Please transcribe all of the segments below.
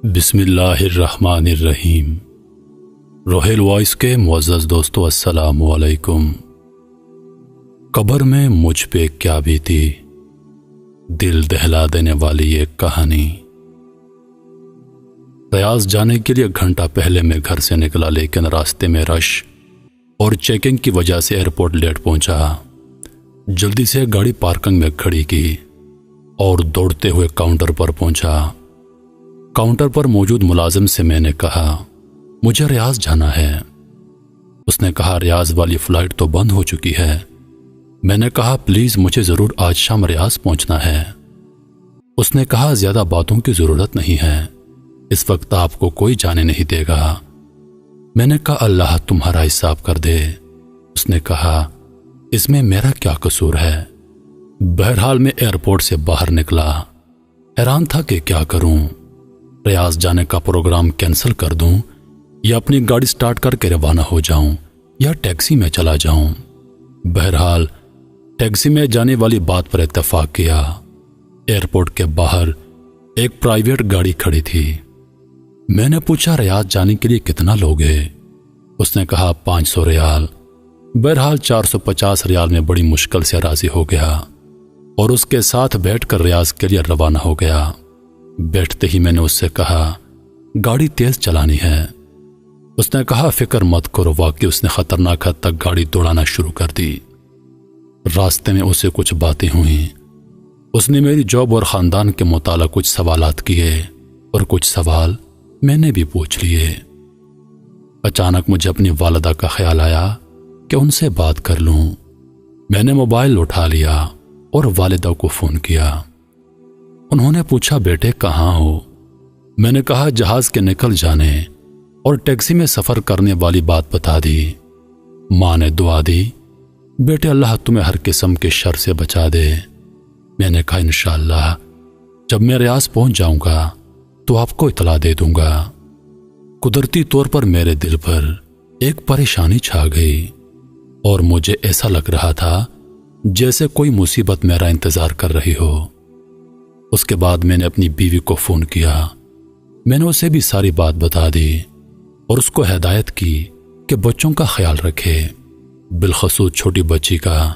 بسم اللہ الرحمن الرحیم۔ روحیل وائس کے معزز دوستو، السلام علیکم۔ قبر میں مجھ پہ کیا بیتی، دل دہلا دینے والی ایک کہانی۔ ریاض جانے کے لیے گھنٹہ پہلے میں گھر سے نکلا، لیکن راستے میں رش اور چیکنگ کی وجہ سے ایئرپورٹ لیٹ پہنچا۔ جلدی سے گاڑی پارکنگ میں کھڑی کی اور دوڑتے ہوئے کاؤنٹر پر پہنچا۔ کاؤنٹر پر موجود ملازم سے میں نے کہا، مجھے ریاض جانا ہے۔ اس نے کہا، ریاض والی فلائٹ تو بند ہو چکی ہے۔ میں نے کہا، پلیز مجھے ضرور آج شام ریاض پہنچنا ہے۔ اس نے کہا، زیادہ باتوں کی ضرورت نہیں ہے، اس وقت آپ کو کوئی جانے نہیں دے گا۔ میں نے کہا، اللہ تمہارا حساب کر دے۔ اس نے کہا، اس میں میرا کیا قصور ہے؟ بہرحال میں ایئرپورٹ سے باہر نکلا، حیران تھا کہ کیا کروں، ریاض جانے کا پروگرام کینسل کر دوں یا اپنی گاڑی سٹارٹ کر کے روانہ ہو جاؤں یا ٹیکسی میں چلا جاؤں۔ بہرحال ٹیکسی میں جانے والی بات پر اتفاق کیا۔ ایئرپورٹ کے باہر ایک پرائیویٹ گاڑی کھڑی تھی۔ میں نے پوچھا، ریاض جانے کے لیے کتنا لوگے؟ اس نے کہا، 500 ریال۔ بہرحال 450 ریال میں بڑی مشکل سے راضی ہو گیا اور اس کے ساتھ بیٹھ کر ریاض کے لیے روانہ ہو گیا۔ بیٹھتے ہی میں نے اس سے کہا، گاڑی تیز چلانی ہے۔ اس نے کہا، فکر مت کرو۔ واقعی اس نے خطرناک حد تک گاڑی دوڑانا شروع کر دی۔ راستے میں اسے کچھ باتیں ہوئیں۔ اس نے میری جاب اور خاندان کے متعلق کچھ سوالات کیے اور کچھ سوال میں نے بھی پوچھ لیے۔ اچانک مجھے اپنی والدہ کا خیال آیا کہ ان سے بات کر لوں۔ میں نے موبائل اٹھا لیا اور والدہ کو فون کیا۔ انہوں نے پوچھا، بیٹے کہاں ہو؟ میں نے کہا، جہاز کے نکل جانے اور ٹیکسی میں سفر کرنے والی بات بتا دی۔ ماں نے دعا دی، بیٹے اللہ تمہیں ہر قسم کے شر سے بچا دے۔ میں نے کہا، انشاءاللہ جب میں ریاض پہنچ جاؤں گا تو آپ کو اطلاع دے دوں گا۔ قدرتی طور پر میرے دل پر ایک پریشانی چھا گئی اور مجھے ایسا لگ رہا تھا جیسے کوئی مصیبت میرا انتظار کر رہی ہو۔ اس کے بعد میں نے اپنی بیوی کو فون کیا۔ میں نے اسے بھی ساری بات بتا دی اور اس کو ہدایت کی کہ بچوں کا خیال رکھے، بالخصوص چھوٹی بچی کا۔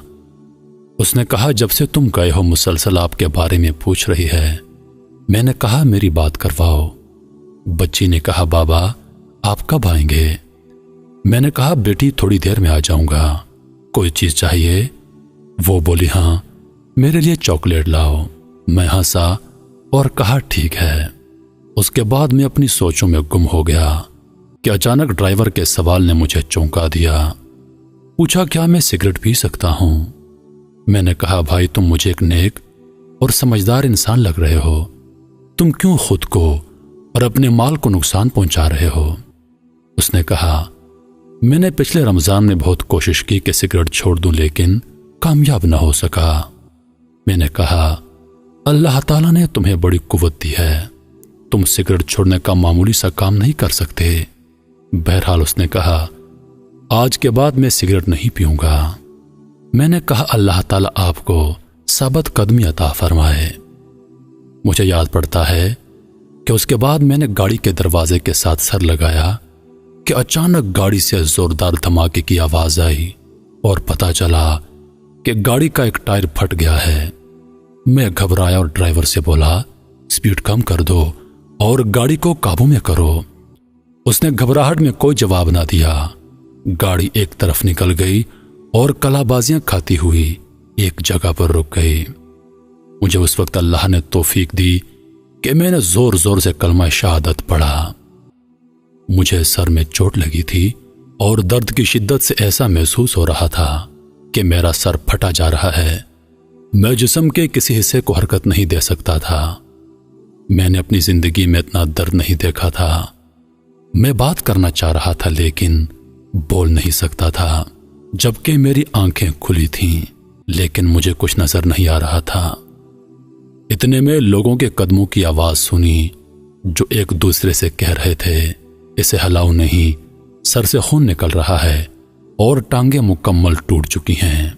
اس نے کہا، جب سے تم گئے ہو مسلسل آپ کے بارے میں پوچھ رہی ہے۔ میں نے کہا، میری بات کرواؤ۔ بچی نے کہا، بابا آپ کب آئیں گے؟ میں نے کہا، بیٹی تھوڑی دیر میں آ جاؤں گا۔ کوئی چیز چاہیے؟ وہ بولی، ہاں میرے لیے چاکلیٹ لاؤ۔ میں ہنسا اور کہا، ٹھیک ہے۔ اس کے بعد میں اپنی سوچوں میں گم ہو گیا کہ اچانک ڈرائیور کے سوال نے مجھے چونکا دیا۔ پوچھا، کیا میں سگریٹ پی سکتا ہوں؟ میں نے کہا، بھائی تم مجھے ایک نیک اور سمجھدار انسان لگ رہے ہو، تم کیوں خود کو اور اپنے مال کو نقصان پہنچا رہے ہو؟ اس نے کہا، میں نے پچھلے رمضان میں بہت کوشش کی کہ سگریٹ چھوڑ دوں، لیکن کامیاب نہ ہو سکا۔ میں نے کہا، اللہ تعالیٰ نے تمہیں بڑی قوت دی ہے، تم سگریٹ چھوڑنے کا معمولی سا کام نہیں کر سکتے۔ بہرحال اس نے کہا، آج کے بعد میں سگریٹ نہیں پیوں گا۔ میں نے کہا، اللہ تعالیٰ آپ کو ثابت قدمی عطا فرمائے۔ مجھے یاد پڑتا ہے کہ اس کے بعد میں نے گاڑی کے دروازے کے ساتھ سر لگایا کہ اچانک گاڑی سے زوردار دھماکے کی آواز آئی اور پتہ چلا کہ گاڑی کا ایک ٹائر پھٹ گیا ہے۔ میں گھبرایا اور ڈرائیور سے بولا، سپیڈ کم کر دو اور گاڑی کو قابو میں کرو۔ اس نے گھبراہٹ میں کوئی جواب نہ دیا۔ گاڑی ایک طرف نکل گئی اور کلا بازیاں کھاتی ہوئی ایک جگہ پر رک گئی۔ مجھے اس وقت اللہ نے توفیق دی کہ میں نے زور زور سے کلمہ شہادت پڑھا۔ مجھے سر میں چوٹ لگی تھی اور درد کی شدت سے ایسا محسوس ہو رہا تھا کہ میرا سر پھٹا جا رہا ہے۔ میں جسم کے کسی حصے کو حرکت نہیں دے سکتا تھا۔ میں نے اپنی زندگی میں اتنا درد نہیں دیکھا تھا۔ میں بات کرنا چاہ رہا تھا لیکن بول نہیں سکتا تھا، جبکہ میری آنکھیں کھلی تھیں، لیکن مجھے کچھ نظر نہیں آ رہا تھا۔ اتنے میں لوگوں کے قدموں کی آواز سنی جو ایک دوسرے سے کہہ رہے تھے، اسے ہلاؤ نہیں، سر سے خون نکل رہا ہے اور ٹانگیں مکمل ٹوٹ چکی ہیں۔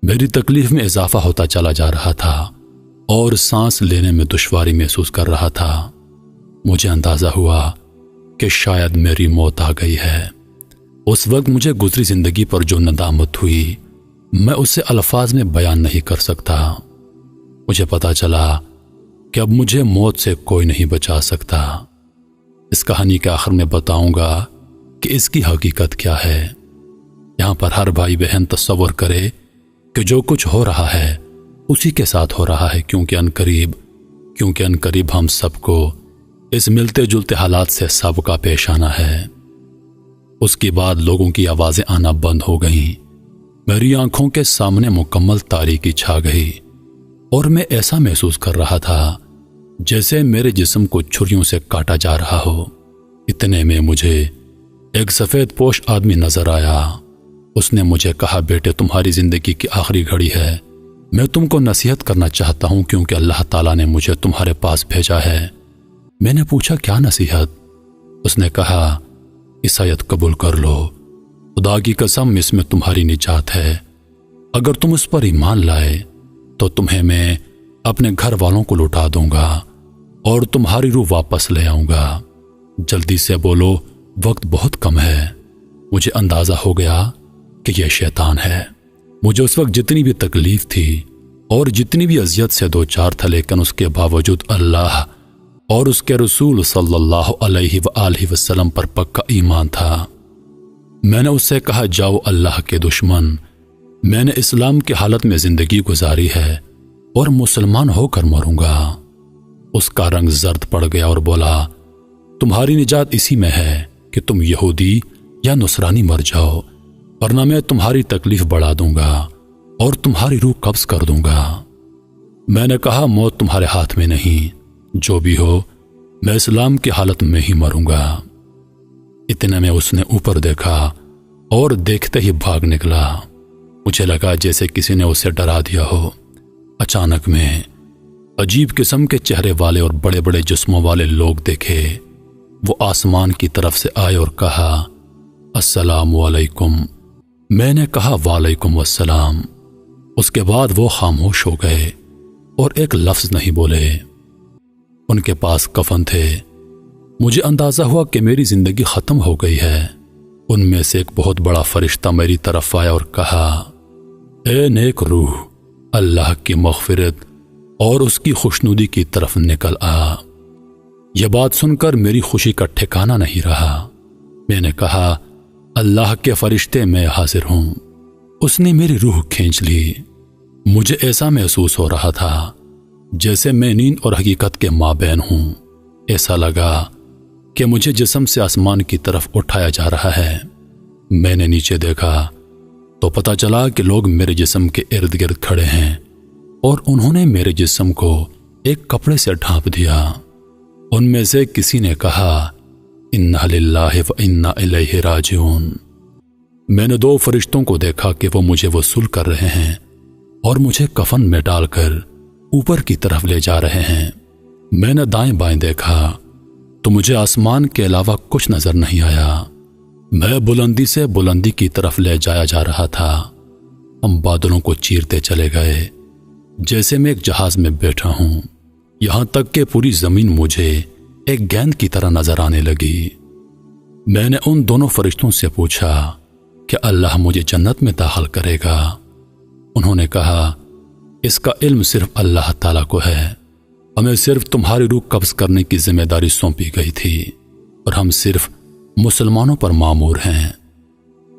میری تکلیف میں اضافہ ہوتا چلا جا رہا تھا اور سانس لینے میں دشواری محسوس کر رہا تھا۔ مجھے اندازہ ہوا کہ شاید میری موت آ گئی ہے۔ اس وقت مجھے گزری زندگی پر جو ندامت ہوئی میں اسے الفاظ میں بیان نہیں کر سکتا۔ مجھے پتا چلا کہ اب مجھے موت سے کوئی نہیں بچا سکتا۔ اس کہانی کے آخر میں بتاؤں گا کہ اس کی حقیقت کیا ہے۔ یہاں پر ہر بھائی بہن تصور کرے کہ جو کچھ ہو رہا ہے اسی کے ساتھ ہو رہا ہے، کیونکہ عنقریب ہم سب کو اس ملتے جلتے حالات سے سابقہ پیش آنا ہے۔ اس کے بعد لوگوں کی آوازیں آنا بند ہو گئیں، میری آنکھوں کے سامنے مکمل تاریکی چھا گئی اور میں ایسا محسوس کر رہا تھا جیسے میرے جسم کو چھریوں سے کاٹا جا رہا ہو۔ اتنے میں مجھے ایک سفید پوش آدمی نظر آیا۔ اس نے مجھے کہا، بیٹے تمہاری زندگی کی آخری گھڑی ہے، میں تم کو نصیحت کرنا چاہتا ہوں کیونکہ اللہ تعالیٰ نے مجھے تمہارے پاس بھیجا ہے۔ میں نے پوچھا، کیا نصیحت؟ اس نے کہا، عیسائیت قبول کر لو، خدا کی قسم اس میں تمہاری نجات ہے۔ اگر تم اس پر ایمان لائے تو تمہیں میں اپنے گھر والوں کو لوٹا دوں گا اور تمہاری روح واپس لے آؤں گا۔ جلدی سے بولو، وقت بہت کم ہے۔ مجھے اندازہ ہو گیا کہ یہ شیطان ہے۔ مجھے اس وقت جتنی بھی تکلیف تھی اور جتنی بھی اذیت سے دوچار تھا، لیکن اس کے باوجود اللہ اور اس کے رسول صلی اللہ علیہ وآلہ وسلم پر پکا ایمان تھا۔ میں نے اس سے کہا، جاؤ اللہ کے دشمن، میں نے اسلام کی حالت میں زندگی گزاری ہے اور مسلمان ہو کر مروں گا۔ اس کا رنگ زرد پڑ گیا اور بولا، تمہاری نجات اسی میں ہے کہ تم یہودی یا نصرانی مر جاؤ، ورنہ میں تمہاری تکلیف بڑھا دوں گا اور تمہاری روح قبض کر دوں گا۔ میں نے کہا، موت تمہارے ہاتھ میں نہیں، جو بھی ہو میں اسلام کی حالت میں ہی مروں گا۔ اتنے میں اس نے اوپر دیکھا اور دیکھتے ہی بھاگ نکلا۔ مجھے لگا جیسے کسی نے اسے ڈرا دیا ہو۔ اچانک میں عجیب قسم کے چہرے والے اور بڑے بڑے جسموں والے لوگ دیکھے۔ وہ آسمان کی طرف سے آئے اور کہا، السلام علیکم۔ میں نے کہا، وعلیکم السلام۔ اس کے بعد وہ خاموش ہو گئے اور ایک لفظ نہیں بولے۔ ان کے پاس کفن تھے۔ مجھے اندازہ ہوا کہ میری زندگی ختم ہو گئی ہے۔ ان میں سے ایک بہت بڑا فرشتہ میری طرف آیا اور کہا، اے نیک روح، اللہ کی مغفرت اور اس کی خوشنودی کی طرف نکل آ۔ یہ بات سن کر میری خوشی کا ٹھکانہ نہیں رہا۔ میں نے کہا، اللہ کے فرشتے، میں حاضر ہوں۔ اس نے میری روح کھینچ لی۔ مجھے ایسا محسوس ہو رہا تھا جیسے میں نیند اور حقیقت کے مابین ہوں۔ ایسا لگا کہ مجھے جسم سے آسمان کی طرف اٹھایا جا رہا ہے۔ میں نے نیچے دیکھا تو پتہ چلا کہ لوگ میرے جسم کے ارد گرد کھڑے ہیں اور انہوں نے میرے جسم کو ایک کپڑے سے ڈھانپ دیا۔ ان میں سے کسی نے کہا، انا للہ و انا الیہ راجعون۔ میں نے دو فرشتوں کو دیکھا کہ وہ مجھے وصول کر رہے ہیں اور مجھے کفن میں ڈال کر اوپر کی طرف لے جا رہے ہیں۔ میں نے دائیں بائیں دیکھا تو مجھے آسمان کے علاوہ کچھ نظر نہیں آیا۔ میں بلندی سے بلندی کی طرف لے جایا جا رہا تھا۔ ہم بادلوں کو چیرتے چلے گئے جیسے میں ایک جہاز میں بیٹھا ہوں، یہاں تک کہ پوری زمین مجھے ایک گیند کی طرح نظر آنے لگی۔ میں نے ان دونوں فرشتوں سے پوچھا کہ اللہ مجھے جنت میں داخل کرے گا؟ انہوں نے کہا، اس کا علم صرف اللہ تعالیٰ کو ہے، ہمیں صرف تمہاری روح قبض کرنے کی ذمہ داری سونپی گئی تھی اور ہم صرف مسلمانوں پر مامور ہیں۔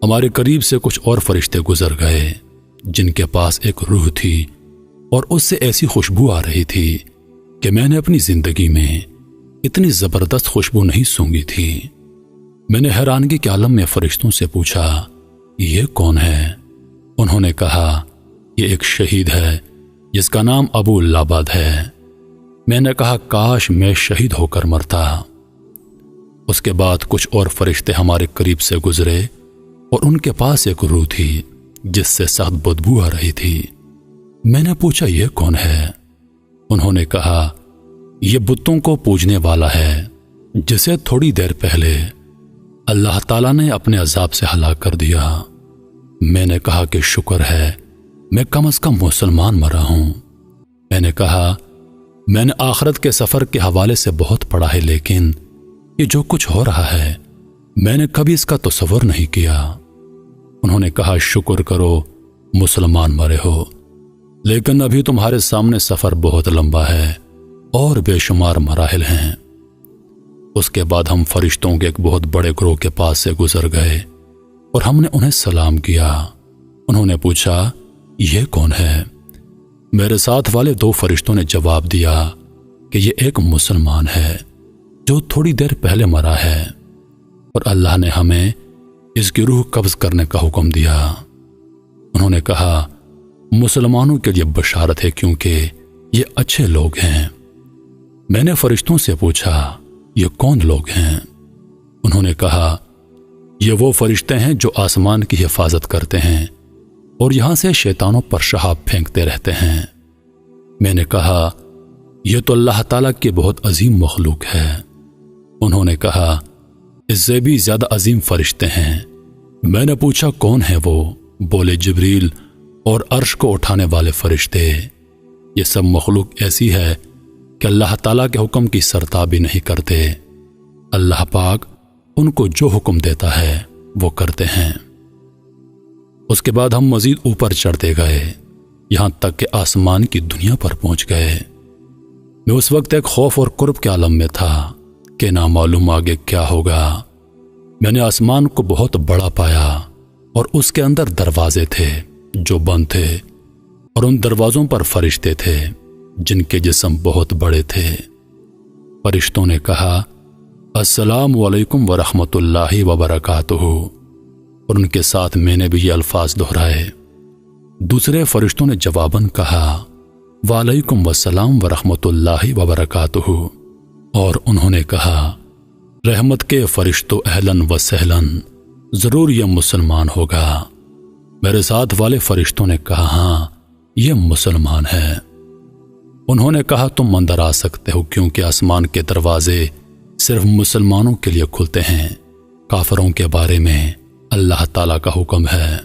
ہمارے قریب سے کچھ اور فرشتے گزر گئے جن کے پاس ایک روح تھی اور اس سے ایسی خوشبو آ رہی تھی کہ میں نے اپنی زندگی میں اتنی زبردست خوشبو نہیں سونگھی تھی۔ میں نے حیرانگی کے عالم میں فرشتوں سے پوچھا، یہ کون ہے؟ انہوں نے کہا، یہ ایک شہید ہے جس کا نام ابو لابد ہے۔ میں نے کہا، کاش میں شہید ہو کر مرتا۔ اس کے بعد کچھ اور فرشتے ہمارے قریب سے گزرے اور ان کے پاس ایک روح تھی جس سے سخت بدبو آ رہی تھی۔ میں نے پوچھا، یہ کون ہے؟ انہوں نے کہا، یہ بتوں کو پوجنے والا ہے جسے تھوڑی دیر پہلے اللہ تعالیٰ نے اپنے عذاب سے ہلاک کر دیا۔ میں نے کہا کہ شکر ہے میں کم از کم مسلمان مرا ہوں۔ میں نے کہا، میں نے آخرت کے سفر کے حوالے سے بہت پڑھا ہے، لیکن یہ جو کچھ ہو رہا ہے میں نے کبھی اس کا تصور نہیں کیا۔ انہوں نے کہا شکر کرو مسلمان مرے ہو، لیکن ابھی تمہارے سامنے سفر بہت لمبا ہے اور بے شمار مراحل ہیں۔ اس کے بعد ہم فرشتوں کے ایک بہت بڑے گروہ کے پاس سے گزر گئے اور ہم نے انہیں سلام کیا۔ انہوں نے پوچھا یہ کون ہے؟ میرے ساتھ والے 2 فرشتوں نے جواب دیا کہ یہ ایک مسلمان ہے جو تھوڑی دیر پہلے مرا ہے، اور اللہ نے ہمیں اس کی روح قبض کرنے کا حکم دیا۔ انہوں نے کہا مسلمانوں کے لیے بشارت ہے کیونکہ یہ اچھے لوگ ہیں۔ میں نے فرشتوں سے پوچھا یہ کون لوگ ہیں؟ انہوں نے کہا یہ وہ فرشتے ہیں جو آسمان کی حفاظت کرتے ہیں اور یہاں سے شیطانوں پر شہاب پھینکتے رہتے ہیں۔ میں نے کہا یہ تو اللہ تعالیٰ کی بہت عظیم مخلوق ہے۔ انہوں نے کہا اس سے بھی زیادہ عظیم فرشتے ہیں۔ میں نے پوچھا کون ہے وہ؟ بولے جبریل اور عرش کو اٹھانے والے فرشتے۔ یہ سب مخلوق ایسی ہے کہ اللہ تعالیٰ کے حکم کی سرتابی نہیں کرتے۔ اللہ پاک ان کو جو حکم دیتا ہے وہ کرتے ہیں۔ اس کے بعد ہم مزید اوپر چڑھتے گئے، یہاں تک کہ آسمان کی دنیا پر پہنچ گئے۔ میں اس وقت ایک خوف اور قرب کے عالم میں تھا کہ نہ معلوم آگے کیا ہوگا۔ میں نے آسمان کو بہت بڑا پایا اور اس کے اندر دروازے تھے جو بند تھے، اور ان دروازوں پر فرشتے تھے جن کے جسم بہت بڑے تھے۔ فرشتوں نے کہا السلام علیکم ورحمۃ اللہ وبرکاتہ، اور ان کے ساتھ میں نے بھی یہ الفاظ دہرائے۔ دوسرے فرشتوں نے جواباً کہا وعلیکم السلام ورحمۃ اللہ وبرکاتہ، اور انہوں نے کہا رحمت کے فرشتوں اہلاً و سہلاً، ضرور یہ مسلمان ہوگا۔ میرے ساتھ والے فرشتوں نے کہا ہاں یہ مسلمان ہے۔ انہوں نے کہا تم اندر آ سکتے ہو کیونکہ آسمان کے دروازے صرف مسلمانوں کے لیے کھلتے ہیں، کافروں کے بارے میں اللہ تعالیٰ کا حکم ہے،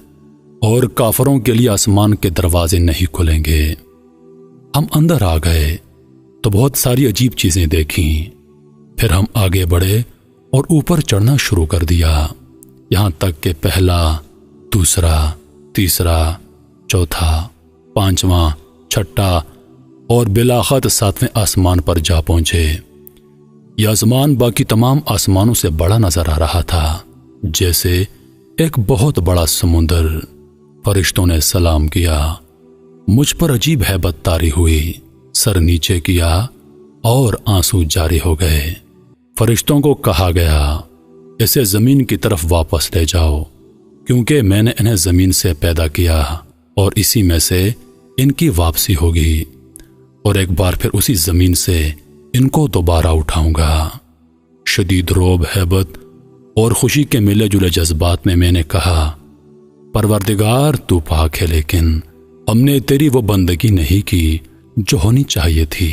اور کافروں کے لیے آسمان کے دروازے نہیں کھلیں گے۔ ہم اندر آ گئے تو بہت ساری عجیب چیزیں دیکھیں، پھر ہم آگے بڑھے اور اوپر چڑھنا شروع کر دیا، یہاں تک کہ پہلا، دوسرا، تیسرا، چوتھا، پانچواں، چھٹا اور بلاخر 7ویں آسمان پر جا پہنچے۔ یہ آسمان باقی تمام آسمانوں سے بڑا نظر آ رہا تھا، جیسے ایک بہت بڑا سمندر۔ فرشتوں نے سلام کیا، مجھ پر عجیب ہیبت طاری ہوئی، سر نیچے کیا اور آنسو جاری ہو گئے۔ فرشتوں کو کہا گیا اسے زمین کی طرف واپس لے جاؤ، کیونکہ میں نے انہیں زمین سے پیدا کیا اور اسی میں سے ان کی واپسی ہوگی، اور ایک بار پھر اسی زمین سے ان کو دوبارہ اٹھاؤں گا۔ شدید رعب، ہیبت اور خوشی کے ملے جلے جذبات میں نے کہا پروردگار تو پاک ہے، لیکن ہم نے تیری وہ بندگی نہیں کی جو ہونی چاہیے تھی۔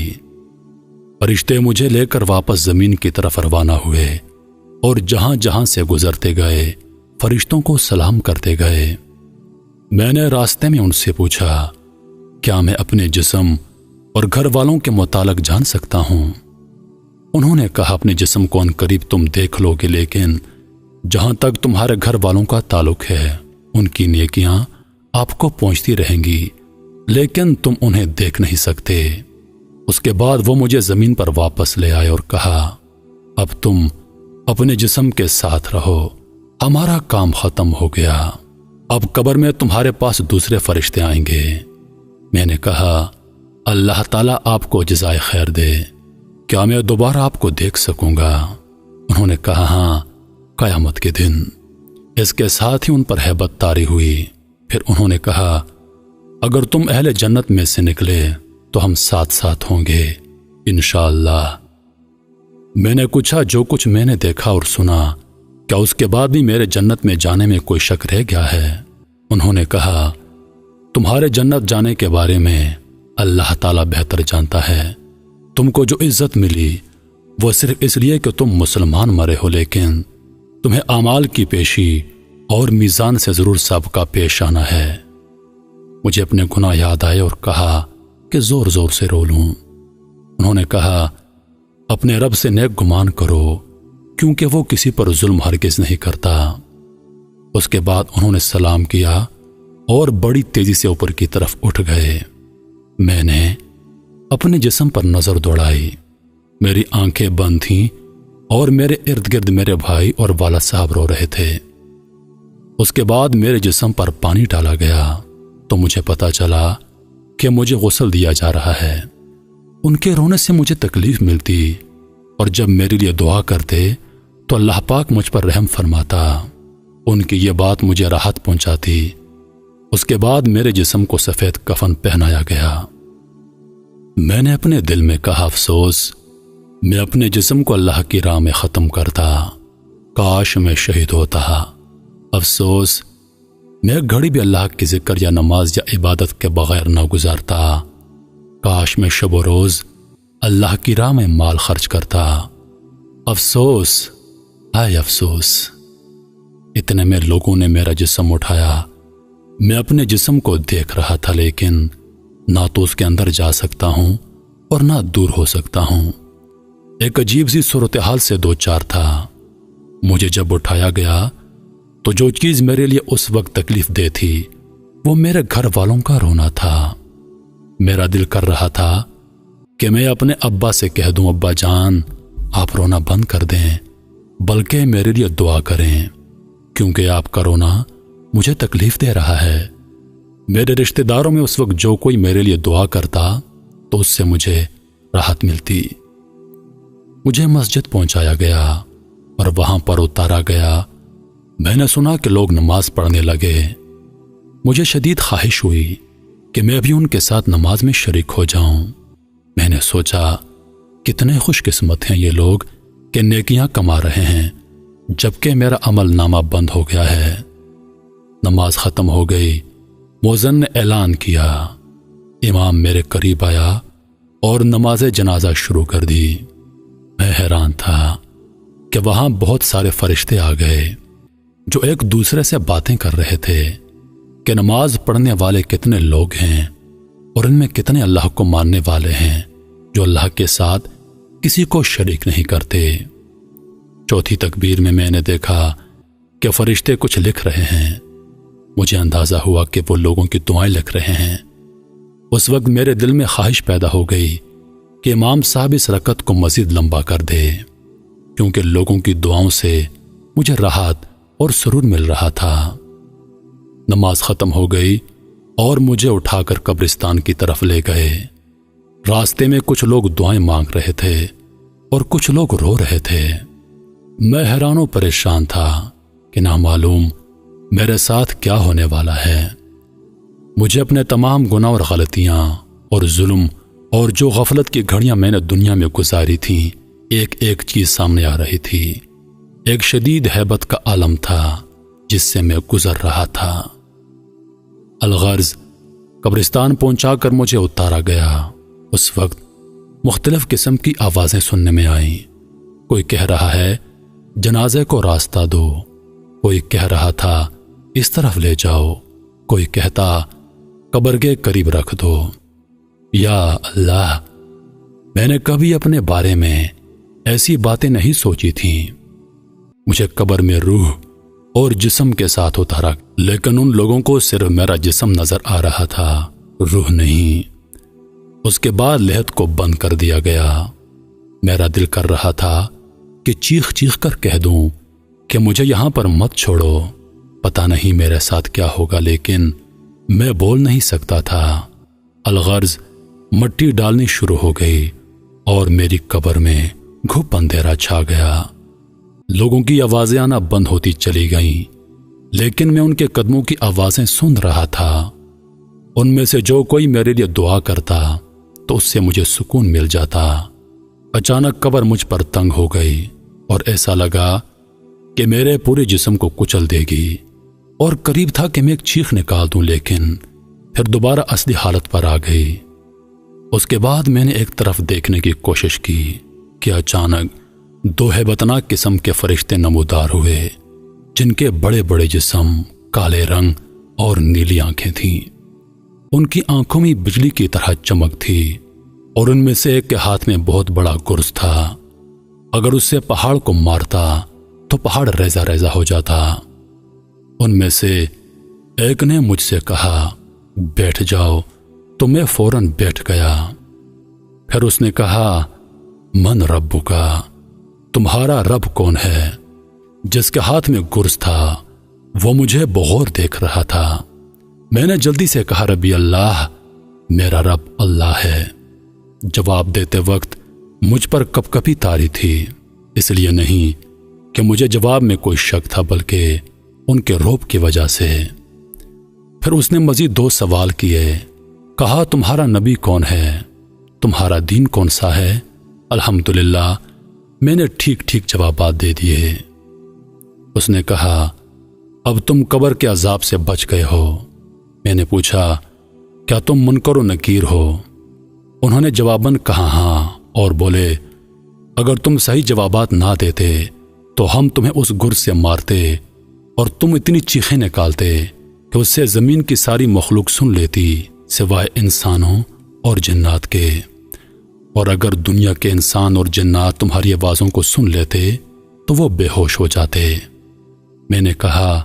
فرشتے مجھے لے کر واپس زمین کی طرف روانہ ہوئے اور جہاں جہاں سے گزرتے گئے فرشتوں کو سلام کرتے گئے۔ میں نے راستے میں ان سے پوچھا کیا میں اپنے جسم اور گھر والوں کے متعلق جان سکتا ہوں؟ انہوں نے کہا اپنے جسم کو ان قریب تم دیکھ لو گے، لیکن جہاں تک تمہارے گھر والوں کا تعلق ہے ان کی نیکیاں آپ کو پہنچتی رہیں گی، لیکن تم انہیں دیکھ نہیں سکتے۔ اس کے بعد وہ مجھے زمین پر واپس لے آئے اور کہا اب تم اپنے جسم کے ساتھ رہو، ہمارا کام ختم ہو گیا، اب قبر میں تمہارے پاس دوسرے فرشتے آئیں گے۔ میں نے کہا اللہ تعالیٰ آپ کو جزائے خیر دے، کیا میں دوبارہ آپ کو دیکھ سکوں گا؟ انہوں نے کہا ہاں، قیامت کے دن۔ اس کے ساتھ ہی ان پر ہیبت طاری ہوئی۔ پھر انہوں نے کہا اگر تم اہل جنت میں سے نکلے تو ہم ساتھ ساتھ ہوں گے انشاءاللہ۔ میں نے پوچھا جو کچھ میں نے دیکھا اور سنا کیا اس کے بعد بھی میرے جنت میں جانے میں کوئی شک رہ گیا ہے؟ انہوں نے کہا تمہارے جنت جانے کے بارے میں اللہ تعالیٰ بہتر جانتا ہے۔ تم کو جو عزت ملی وہ صرف اس لیے کہ تم مسلمان مرے ہو، لیکن تمہیں اعمال کی پیشی اور میزان سے ضرور سابقہ پیش آنا ہے۔ مجھے اپنے گناہ یاد آئے اور کہا کہ زور زور سے رو لوں۔ انہوں نے کہا، اپنے رب سے نیک گمان کرو کیونکہ وہ کسی پر ظلم ہرگز نہیں کرتا۔ اس کے بعد انہوں نے سلام کیا اور بڑی تیزی سے اوپر کی طرف اٹھ گئے۔ میں نے اپنے جسم پر نظر دوڑائی، میری آنکھیں بند تھیں اور میرے ارد گرد میرے بھائی اور والد صاحب رو رہے تھے۔ اس کے بعد میرے جسم پر پانی ڈالا گیا تو مجھے پتا چلا کہ مجھے غسل دیا جا رہا ہے۔ ان کے رونے سے مجھے تکلیف ملتی اور جب میرے لیے دعا کرتے تو اللہ پاک مجھ پر رحم فرماتا۔ ان کی یہ بات مجھے راحت پہنچاتی۔ اس کے بعد میرے جسم کو سفید کفن پہنایا گیا۔ میں نے اپنے دل میں کہا، افسوس، میں اپنے جسم کو اللہ کی راہ میں ختم کرتا، کاش میں شہید ہوتا۔ افسوس، میں ایک گھڑی بھی اللہ کی ذکر یا نماز یا عبادت کے بغیر نہ گزارتا، کاش میں شب و روز اللہ کی راہ میں مال خرچ کرتا۔ افسوس، ہائے افسوس۔ اتنے میں لوگوں نے میرا جسم اٹھایا۔ میں اپنے جسم کو دیکھ رہا تھا لیکن نہ تو اس کے اندر جا سکتا ہوں اور نہ دور ہو سکتا ہوں۔ ایک عجیب سی صورتحال سے دو چار تھا۔ مجھے جب اٹھایا گیا تو جو چیز میرے لیے اس وقت تکلیف دہ تھی وہ میرے گھر والوں کا رونا تھا۔ میرا دل کر رہا تھا کہ میں اپنے ابا سے کہہ دوں، ابا جان آپ رونا بند کر دیں، بلکہ میرے لیے دعا کریں کیونکہ آپ کا رونا مجھے تکلیف دے رہا ہے۔ میرے رشتہ داروں میں اس وقت جو کوئی میرے لیے دعا کرتا تو اس سے مجھے راحت ملتی۔ مجھے مسجد پہنچایا گیا اور وہاں پر اتارا گیا۔ میں نے سنا کہ لوگ نماز پڑھنے لگے۔ مجھے شدید خواہش ہوئی کہ میں بھی ان کے ساتھ نماز میں شریک ہو جاؤں۔ میں نے سوچا کتنے خوش قسمت ہیں یہ لوگ کہ نیکیاں کما رہے ہیں جبکہ میرا عمل نامہ بند ہو گیا ہے۔ نماز ختم ہو گئی۔ مؤذن نے اعلان کیا۔ امام میرے قریب آیا اور نماز جنازہ شروع کر دی۔ میں حیران تھا کہ وہاں بہت سارے فرشتے آ گئے جو ایک دوسرے سے باتیں کر رہے تھے کہ نماز پڑھنے والے کتنے لوگ ہیں اور ان میں کتنے اللہ کو ماننے والے ہیں جو اللہ کے ساتھ کسی کو شریک نہیں کرتے۔ چوتھی تکبیر میں نے دیکھا کہ فرشتے کچھ لکھ رہے ہیں۔ مجھے اندازہ ہوا کہ وہ لوگوں کی دعائیں لکھ رہے ہیں۔ اس وقت میرے دل میں خواہش پیدا ہو گئی کہ امام صاحب اس رکعت کو مزید لمبا کر دے کیونکہ لوگوں کی دعاؤں سے مجھے راحت اور سرور مل رہا تھا۔ نماز ختم ہو گئی اور مجھے اٹھا کر قبرستان کی طرف لے گئے۔ راستے میں کچھ لوگ دعائیں مانگ رہے تھے اور کچھ لوگ رو رہے تھے۔ میں حیران و پریشان تھا کہ نہ معلوم میرے ساتھ کیا ہونے والا ہے۔ مجھے اپنے تمام گناہ اور غلطیاں اور ظلم اور جو غفلت کی گھڑیاں میں نے دنیا میں گزاری تھیں ایک ایک چیز سامنے آ رہی تھی۔ ایک شدید ہیبت کا عالم تھا جس سے میں گزر رہا تھا۔ الغرض قبرستان پہنچا کر مجھے اتارا گیا۔ اس وقت مختلف قسم کی آوازیں سننے میں آئیں۔ کوئی کہہ رہا ہے جنازے کو راستہ دو، کوئی کہہ رہا تھا اس طرف لے جاؤ، کوئی کہتا قبر کے قریب رکھ دو۔ یا اللہ، میں نے کبھی اپنے بارے میں ایسی باتیں نہیں سوچی تھیں۔ مجھے قبر میں روح اور جسم کے ساتھ اتارا لیکن ان لوگوں کو صرف میرا جسم نظر آ رہا تھا، روح نہیں۔ اس کے بعد لحد کو بند کر دیا گیا۔ میرا دل کر رہا تھا کہ چیخ چیخ کر کہہ دوں کہ مجھے یہاں پر مت چھوڑو، پتہ نہیں میرے ساتھ کیا ہوگا، لیکن میں بول نہیں سکتا تھا۔ الغرض مٹی ڈالنی شروع ہو گئی اور میری قبر میں گھپ اندھیرا چھا گیا۔ لوگوں کی آوازیں آنا بند ہوتی چلی گئیں لیکن میں ان کے قدموں کی آوازیں سن رہا تھا۔ ان میں سے جو کوئی میرے لیے دعا کرتا تو اس سے مجھے سکون مل جاتا۔ اچانک قبر مجھ پر تنگ ہو گئی اور ایسا لگا کہ میرے پورے جسم کو کچل دے گی، اور قریب تھا کہ میں ایک چیخ نکال دوں لیکن پھر دوبارہ اصلی حالت پر آ گئی۔ اس کے بعد میں نے ایک طرف دیکھنے کی کوشش کی کہ اچانک دو ہیبتناک قسم کے فرشتے نمودار ہوئے جن کے بڑے بڑے جسم، کالے رنگ اور نیلی آنکھیں تھیں۔ ان کی آنکھوں میں بجلی کی طرح چمک تھی اور ان میں سے ایک کے ہاتھ میں بہت بڑا گرز تھا، اگر اس سے پہاڑ کو مارتا تو پہاڑ ریزہ ریزہ ہو جاتا۔ ان میں سے ایک نے مجھ سے کہا بیٹھ جاؤ، تو میں فوراً بیٹھ گیا۔ پھر اس نے کہا من ربکا، تمہارا رب کون ہے؟ جس کے ہاتھ میں گرز تھا وہ مجھے بغور دیکھ رہا تھا۔ میں نے جلدی سے کہا ربی اللہ، میرا رب اللہ ہے۔ جواب دیتے وقت مجھ پر کپ کپی طاری تھی، اس لیے نہیں کہ مجھے جواب میں کوئی شک تھا، بلکہ ان کے رعب کی وجہ سے۔ پھر اس نے مزید 2 سوال کیے، کہا تمہارا نبی کون ہے؟ تمہارا دین کون سا ہے؟ الحمدللہ میں نے ٹھیک ٹھیک جوابات دے دیے۔ اس نے کہا اب تم قبر کے عذاب سے بچ گئے ہو۔ میں نے پوچھا کیا تم منکر و نکیر ہو؟ انہوں نے جواباً کہا ہاں، اور بولے اگر تم صحیح جوابات نہ دیتے تو ہم تمہیں اس گرز سے مارتے اور تم اتنی چیخیں نکالتے کہ اس سے زمین کی ساری مخلوق سن لیتی سوائے انسانوں اور جنات کے، اور اگر دنیا کے انسان اور جنات تمہاری آوازوں کو سن لیتے تو وہ بے ہوش ہو جاتے۔ میں نے کہا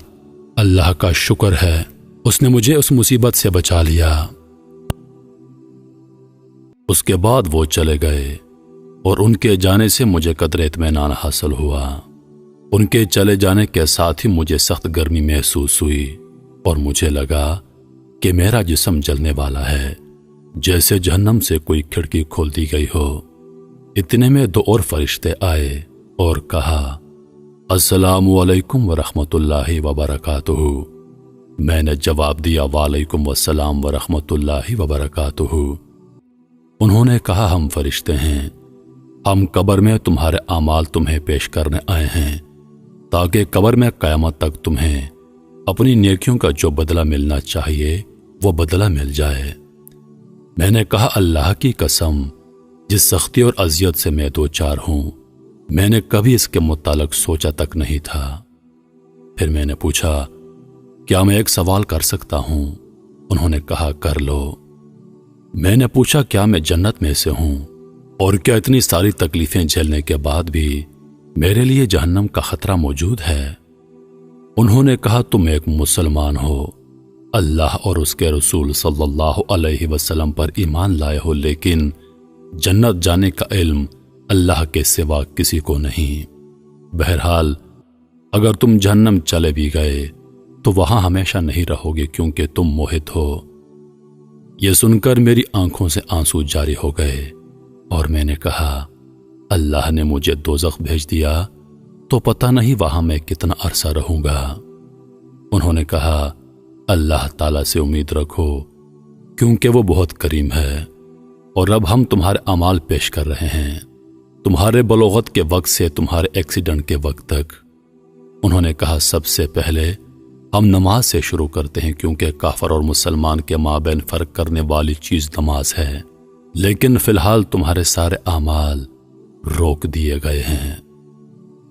اللہ کا شکر ہے، اس نے مجھے اس مصیبت سے بچا لیا۔ اس کے بعد وہ چلے گئے اور ان کے جانے سے مجھے قدرے اطمینان حاصل ہوا۔ ان کے چلے جانے کے ساتھ ہی مجھے سخت گرمی محسوس ہوئی اور مجھے لگا کہ میرا جسم جلنے والا ہے، جیسے جہنم سے کوئی کھڑکی کھول دی گئی ہو۔ اتنے میں 2 اور فرشتے آئے اور کہا السلام علیکم ورحمۃ اللہ وبرکاتہ۔ میں نے جواب دیا وعلیکم السلام ورحمۃ اللہ وبرکاتہ۔ انہوں نے کہا ہم فرشتے ہیں، ہم قبر میں تمہارے اعمال تمہیں پیش کرنے آئے ہیں تاکہ قبر میں قیامت تک تمہیں اپنی نیکیوں کا جو بدلہ ملنا چاہیے وہ بدلہ مل جائے۔ میں نے کہا اللہ کی قسم، جس سختی اور اذیت سے میں 2-4 ہوں، میں نے کبھی اس کے متعلق سوچا تک نہیں تھا۔ پھر میں نے پوچھا کیا میں ایک سوال کر سکتا ہوں؟ انہوں نے کہا کر لو۔ میں نے پوچھا کیا میں جنت میں سے ہوں، اور کیا اتنی ساری تکلیفیں جھیلنے کے بعد بھی میرے لیے جہنم کا خطرہ موجود ہے؟ انہوں نے کہا تم ایک مسلمان ہو، اللہ اور اس کے رسول صلی اللہ علیہ وسلم پر ایمان لائے ہو، لیکن جنت جانے کا علم اللہ کے سوا کسی کو نہیں۔ بہرحال اگر تم جہنم چلے بھی گئے تو وہاں ہمیشہ نہیں رہو گے، کیونکہ تم موہت ہو۔ یہ سن کر میری آنکھوں سے آنسو جاری ہو گئے اور میں نے کہا اللہ نے مجھے دوزخ بھیج دیا تو پتہ نہیں وہاں میں کتنا عرصہ رہوں گا۔ انہوں نے کہا اللہ تعالیٰ سے امید رکھو، کیونکہ وہ بہت کریم ہے، اور اب ہم تمہارے اعمال پیش کر رہے ہیں، تمہارے بلوغت کے وقت سے تمہارے ایکسیڈنٹ کے وقت تک۔ انہوں نے کہا سب سے پہلے ہم نماز سے شروع کرتے ہیں، کیونکہ کافر اور مسلمان کے مابین فرق کرنے والی چیز نماز ہے، لیکن فی الحال تمہارے سارے اعمال روک دیے گئے ہیں۔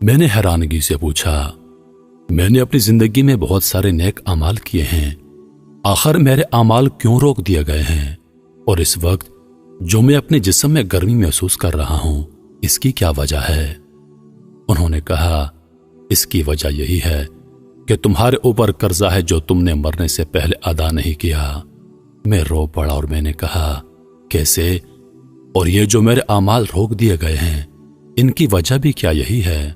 میں نے حیرانگی سے پوچھا میں نے اپنی زندگی میں بہت سارے نیک اعمال کیے ہیں، آخر میرے اعمال کیوں روک دیے گئے ہیں؟ اور اس وقت جو میں اپنے جسم میں گرمی محسوس کر رہا ہوں، اس کی کیا وجہ ہے؟ انہوں نے کہا اس کی وجہ یہی ہے کہ تمہارے اوپر قرضہ ہے جو تم نے مرنے سے پہلے ادا نہیں کیا۔ میں رو پڑا اور میں نے کہا کیسے؟ اور یہ جو میرے اعمال روک دیے گئے ہیں، ان کی وجہ بھی کیا یہی ہے؟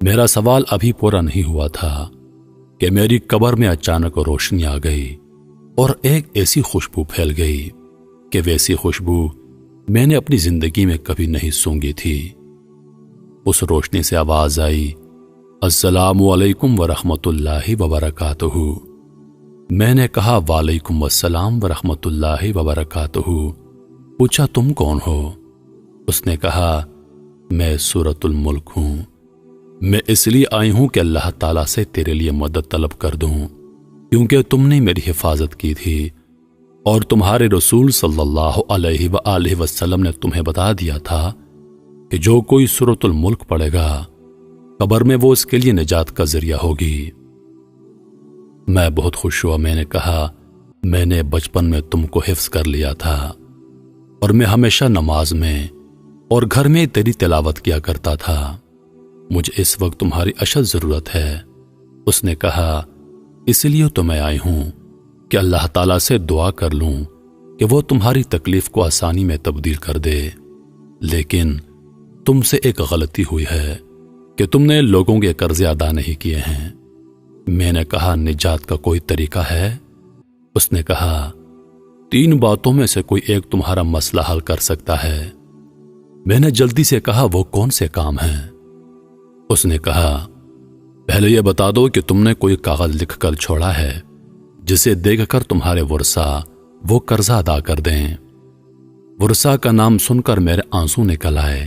میرا سوال ابھی پورا نہیں ہوا تھا کہ میری قبر میں اچانک روشنی آ گئی اور ایک ایسی خوشبو پھیل گئی کہ ویسی خوشبو میں نے اپنی زندگی میں کبھی نہیں سونگھی تھی۔ اس روشنی سے آواز آئی السلام علیکم ورحمۃ اللہ وبرکاتہ۔ میں نے کہا وعلیکم السلام ورحمۃ اللہ وبرکاتہ۔ پوچھا تم کون ہو؟ اس نے کہا میں سورۃ الملک ہوں، میں اس لیے آئی ہوں کہ اللہ تعالیٰ سے تیرے لیے مدد طلب کر دوں، کیونکہ تم نے میری حفاظت کی تھی اور تمہارے رسول صلی اللہ علیہ وآلہ وسلم نے تمہیں بتا دیا تھا کہ جو کوئی سورۃ الملک پڑھے گا قبر میں وہ اس کے لیے نجات کا ذریعہ ہوگی۔ میں بہت خوش ہوا۔ میں نے کہا میں نے بچپن میں تم کو حفظ کر لیا تھا۔ اور میں ہمیشہ نماز میں اور گھر میں تیری تلاوت کیا کرتا تھا۔ مجھے اس وقت تمہاری اشد ضرورت ہے۔ اس نے کہا، اس لیے تو میں آئی ہوں کہ اللہ تعالیٰ سے دعا کر لوں کہ وہ تمہاری تکلیف کو آسانی میں تبدیل کر دے، لیکن تم سے ایک غلطی ہوئی ہے کہ تم نے لوگوں کے قرضے ادا نہیں کیے ہیں۔ میں نے کہا، نجات کا کوئی طریقہ ہے؟ اس نے کہا، 3 باتوں میں سے کوئی ایک تمہارا مسئلہ حل کر سکتا ہے۔ میں نے جلدی سے کہا، وہ کون سے کام ہیں؟ اس نے کہا، پہلے یہ بتا دو کہ تم نے کوئی کاغذ لکھ کر چھوڑا ہے جسے دیکھ کر تمہارے ورثاء وہ قرضہ ادا کر دیں۔ ورثاء کا نام سن کر میرے آنسو نکل آئے۔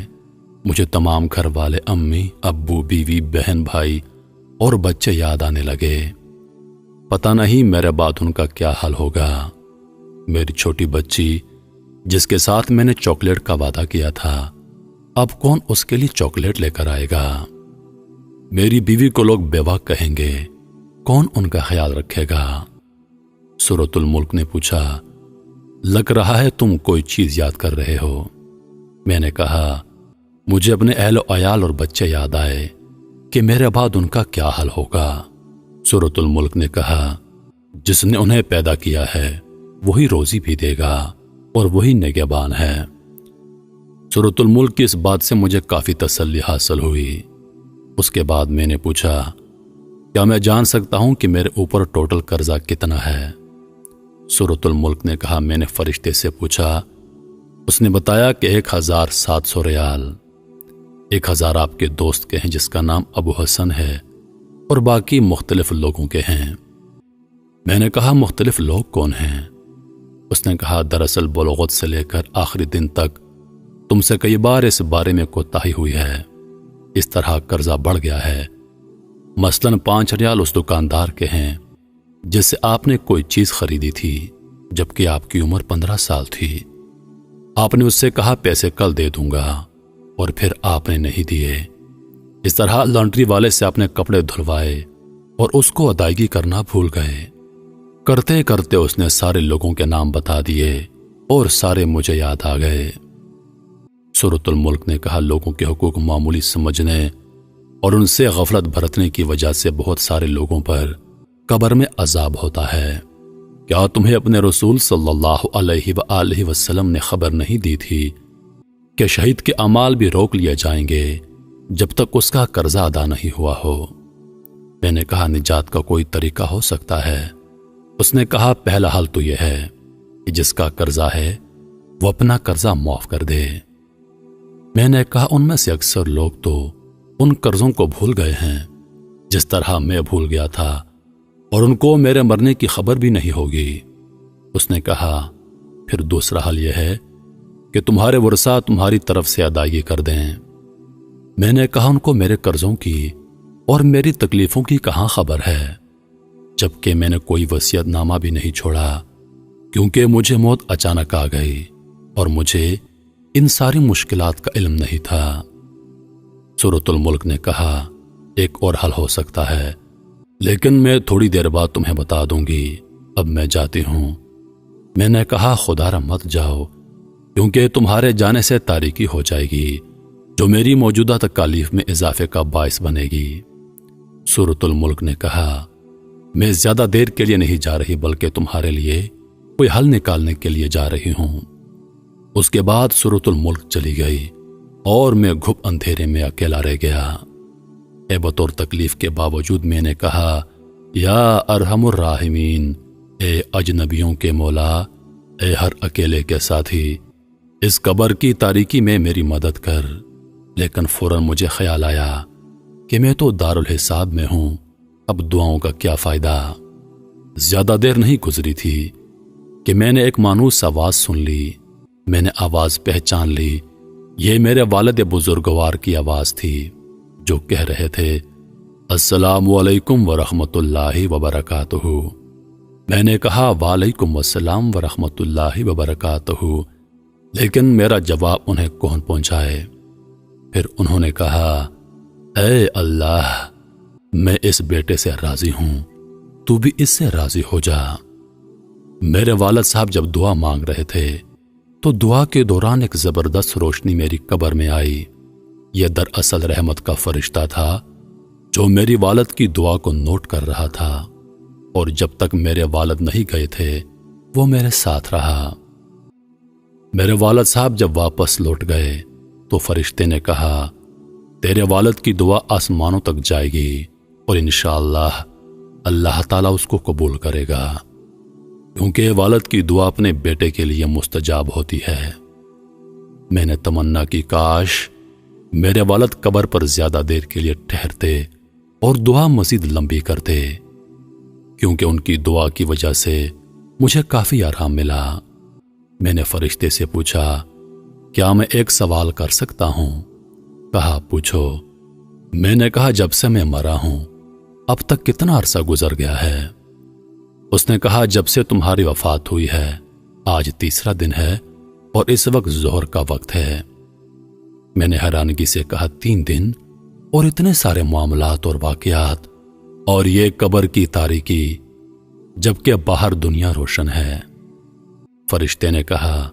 مجھے تمام گھر والے، امی، ابو، بیوی، بہن، بھائی اور بچے یاد آنے لگے۔ پتہ نہیں میرے بعد ان کا کیا حال ہوگا۔ میری چھوٹی بچی جس کے ساتھ میں نے چاکلیٹ کا وعدہ کیا تھا، اب کون اس کے لیے چاکلیٹ لے کر آئے گا؟ میری بیوی کو لوگ بیوہ کہیں گے، کون ان کا خیال رکھے گا؟ سورۃ الملک نے پوچھا، لگ رہا ہے تم کوئی چیز یاد کر رہے ہو۔ میں نے کہا، مجھے اپنے اہل و عیال اور بچے یاد آئے کہ میرے بعد ان کا کیا حال ہوگا۔ سورۃ الملک نے کہا، جس نے انہیں پیدا کیا ہے وہی روزی بھی دے گا اور وہی نگہبان ہے۔ سورۃ الملک کی اس بات سے مجھے کافی تسلی حاصل ہوئی۔ اس کے بعد میں نے پوچھا، کیا میں جان سکتا ہوں کہ میرے اوپر ٹوٹل قرضہ کتنا ہے؟ سورۃ الملک نے کہا، میں نے فرشتے سے پوچھا۔ اس نے بتایا کہ 1700 ریال۔ 1000 آپ کے دوست کے ہیں جس کا نام ابو حسن ہے، اور باقی مختلف لوگوں کے ہیں۔ میں نے کہا، مختلف لوگ کون ہیں؟ اس نے کہا، دراصل بلوغت سے لے کر آخری دن تک تم سے کئی بار اس بارے میں کوتاہی ہوئی ہے، اس طرح قرضہ بڑھ گیا ہے۔ مثلاً 5 ریال اس دکاندار کے ہیں جس سے آپ نے کوئی چیز خریدی تھی جبکہ آپ کی عمر 15 سال تھی۔ آپ نے اس سے کہا، پیسے کل دے دوں گا، اور پھر آپ نے نہیں دیے۔ اس طرح لانڈری والے سے آپ نے کپڑے دھلوائے اور اس کو ادائیگی کرنا بھول گئے۔ کرتے کرتے اس نے سارے لوگوں کے نام بتا دیے اور سارے مجھے یاد آ گئے۔ سورۃ الملک نے کہا، لوگوں کے حقوق معمولی سمجھنے اور ان سے غفلت برتنے کی وجہ سے بہت سارے لوگوں پر قبر میں عذاب ہوتا ہے۔ کیا تمہیں اپنے رسول صلی اللہ علیہ وآلہ وسلم نے خبر نہیں دی تھی کہ شہید کے اعمال بھی روک لیے جائیں گے جب تک اس کا قرضہ ادا نہیں ہوا ہو؟ میں نے کہا، نجات کا کوئی طریقہ ہو سکتا ہے؟ اس نے کہا، پہلا حل تو یہ ہے کہ جس کا قرضہ ہے وہ اپنا قرضہ معاف کر دے۔ میں نے کہا، ان میں سے اکثر لوگ تو ان قرضوں کو بھول گئے ہیں جس طرح میں بھول گیا تھا، اور ان کو میرے مرنے کی خبر بھی نہیں ہوگی۔ اس نے کہا، پھر دوسرا حل یہ ہے کہ تمہارے ورثاء تمہاری طرف سے ادائیگی کر دیں۔ میں نے کہا، ان کو میرے قرضوں کی اور میری تکلیفوں کی کہاں خبر ہے، جبکہ میں نے کوئی وصیت نامہ بھی نہیں چھوڑا، کیونکہ مجھے موت اچانک آ گئی اور مجھے ان ساری مشکلات کا علم نہیں تھا۔ سورۃ الملک نے کہا، ایک اور حل ہو سکتا ہے، لیکن میں تھوڑی دیر بعد تمہیں بتا دوں گی، اب میں جاتی ہوں۔ میں نے کہا، خدا را مت جاؤ، کیونکہ تمہارے جانے سے تاریکی ہو جائے گی جو میری موجودہ تکالیف میں اضافے کا باعث بنے گی۔ سورۃ الملک نے کہا، میں زیادہ دیر کے لیے نہیں جا رہی بلکہ تمہارے لیے کوئی حل نکالنے کے لیے جا رہی ہوں۔ اس کے بعد سورۃ الملک چلی گئی اور میں گھپ اندھیرے میں اکیلا رہ گیا۔ عیبت اور تکلیف کے باوجود میں نے کہا، یا ارحم الراحمین، اے اجنبیوں کے مولا، اے ہر اکیلے کے ساتھی، اس قبر کی تاریکی میں میری مدد کر۔ لیکن فوراً مجھے خیال آیا کہ میں تو دارالحساب میں ہوں، اب دعاؤں کا کیا فائدہ؟ زیادہ دیر نہیں گزری تھی کہ میں نے ایک مانوس آواز سن لی۔ میں نے آواز پہچان لی، یہ میرے والد بزرگوار کی آواز تھی جو کہہ رہے تھے، السلام علیکم ورحمۃ اللہ وبرکاتہ۔ میں نے کہا، وعلیکم السلام ورحمۃ اللہ وبرکاتہ، لیکن میرا جواب انہیں کون پہنچائے؟ پھر انہوں نے کہا، اے اللہ، میں اس بیٹے سے راضی ہوں، تو بھی اس سے راضی ہو جا۔ میرے والد صاحب جب دعا مانگ رہے تھے تو دعا کے دوران ایک زبردست روشنی میری قبر میں آئی۔ یہ دراصل رحمت کا فرشتہ تھا جو میری والد کی دعا کو نوٹ کر رہا تھا، اور جب تک میرے والد نہیں گئے تھے وہ میرے ساتھ رہا۔ میرے والد صاحب جب واپس لوٹ گئے تو فرشتے نے کہا، تیرے والد کی دعا آسمانوں تک جائے گی اور انشاءاللہ اللہ تعالیٰ اس کو قبول کرے گا، کیونکہ والد کی دعا اپنے بیٹے کے لیے مستجاب ہوتی ہے۔ میں نے تمنا کی کاش میرے والد قبر پر زیادہ دیر کے لیے ٹھہرتے اور دعا مزید لمبی کرتے، کیونکہ ان کی دعا کی وجہ سے مجھے کافی آرام ملا۔ میں نے فرشتے سے پوچھا، کیا میں ایک سوال کر سکتا ہوں؟ کہا، پوچھو۔ میں نے کہا، جب سے میں مرا ہوں اب تک کتنا عرصہ گزر گیا ہے؟ اس نے کہا، جب سے تمہاری وفات ہوئی ہے آج تیسرا دن ہے اور اس وقت ظہر کا وقت ہے۔ میں نے حیرانگی سے کہا، 3 دن اور اتنے سارے معاملات اور واقعات اور یہ قبر کی تاریکی جبکہ باہر دنیا روشن ہے۔ فرشتے نے کہا،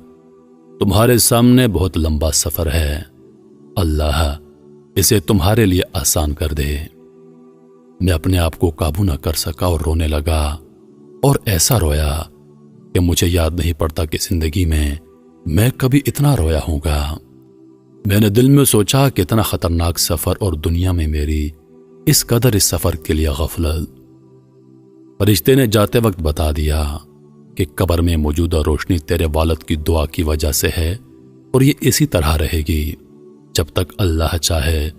تمہارے سامنے بہت لمبا سفر ہے، اللہ اسے تمہارے لیے آسان کر دے۔ میں اپنے آپ کو قابو نہ کر سکا اور رونے لگا، اور ایسا رویا کہ مجھے یاد نہیں پڑتا کہ زندگی میں کبھی اتنا رویا ہوں گا۔ میں نے دل میں سوچا کہ اتنا خطرناک سفر اور دنیا میں میری اس قدر اس سفر کے لیے غفلت۔ فرشتے نے جاتے وقت بتا دیا کہ قبر میں موجودہ روشنی تیرے والد کی دعا کی وجہ سے ہے، اور یہ اسی طرح رہے گی جب تک اللہ چاہے۔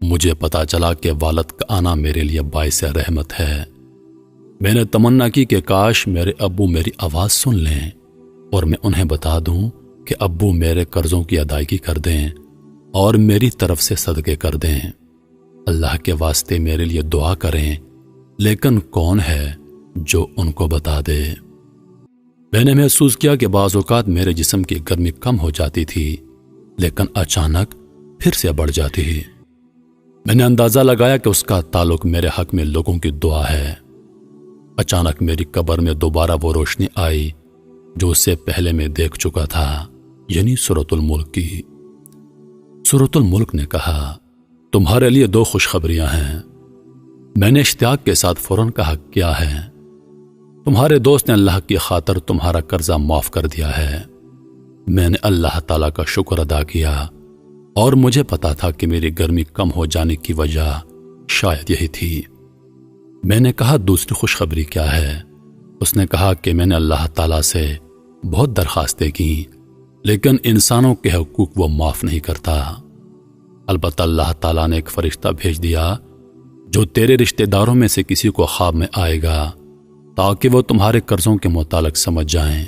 مجھے پتا چلا کہ والد کا آنا میرے لیے باعث رحمت ہے۔ میں نے تمنا کی کہ کاش میرے ابو میری آواز سن لیں اور میں انہیں بتا دوں کہ ابو میرے قرضوں کی ادائیگی کر دیں اور میری طرف سے صدقے کر دیں۔ اللہ کے واسطے میرے لیے دعا کریں، لیکن کون ہے جو ان کو بتا دے؟ میں نے محسوس کیا کہ بعض اوقات میرے جسم کی گرمی کم ہو جاتی تھی، لیکن اچانک پھر سے بڑھ جاتی۔ میں نے اندازہ لگایا کہ اس کا تعلق میرے حق میں لوگوں کی دعا ہے۔ اچانک میری قبر میں دوبارہ وہ روشنی آئی جو اس سے پہلے میں دیکھ چکا تھا، یعنی سورۃ الملک کی۔ سورۃ الملک نے کہا، تمہارے لیے 2 خوشخبریاں ہیں۔ میں نے اشتیاق کے ساتھ فوراً کہا، کیا ہے؟ تمہارے دوست نے اللہ کی خاطر تمہارا قرضہ معاف کر دیا ہے۔ میں نے اللہ تعالیٰ کا شکر ادا کیا، اور مجھے پتا تھا کہ میری گرمی کم ہو جانے کی وجہ شاید یہی تھی۔ میں نے کہا، دوسری خوشخبری کیا ہے؟ اس نے کہا کہ میں نے اللہ تعالیٰ سے بہت درخواستیں کی، لیکن انسانوں کے حقوق وہ معاف نہیں کرتا۔ البتہ اللہ تعالیٰ نے ایک فرشتہ بھیج دیا جو تیرے رشتہ داروں میں سے کسی کو خواب میں آئے گا تاکہ وہ تمہارے قرضوں کے متعلق سمجھ جائیں۔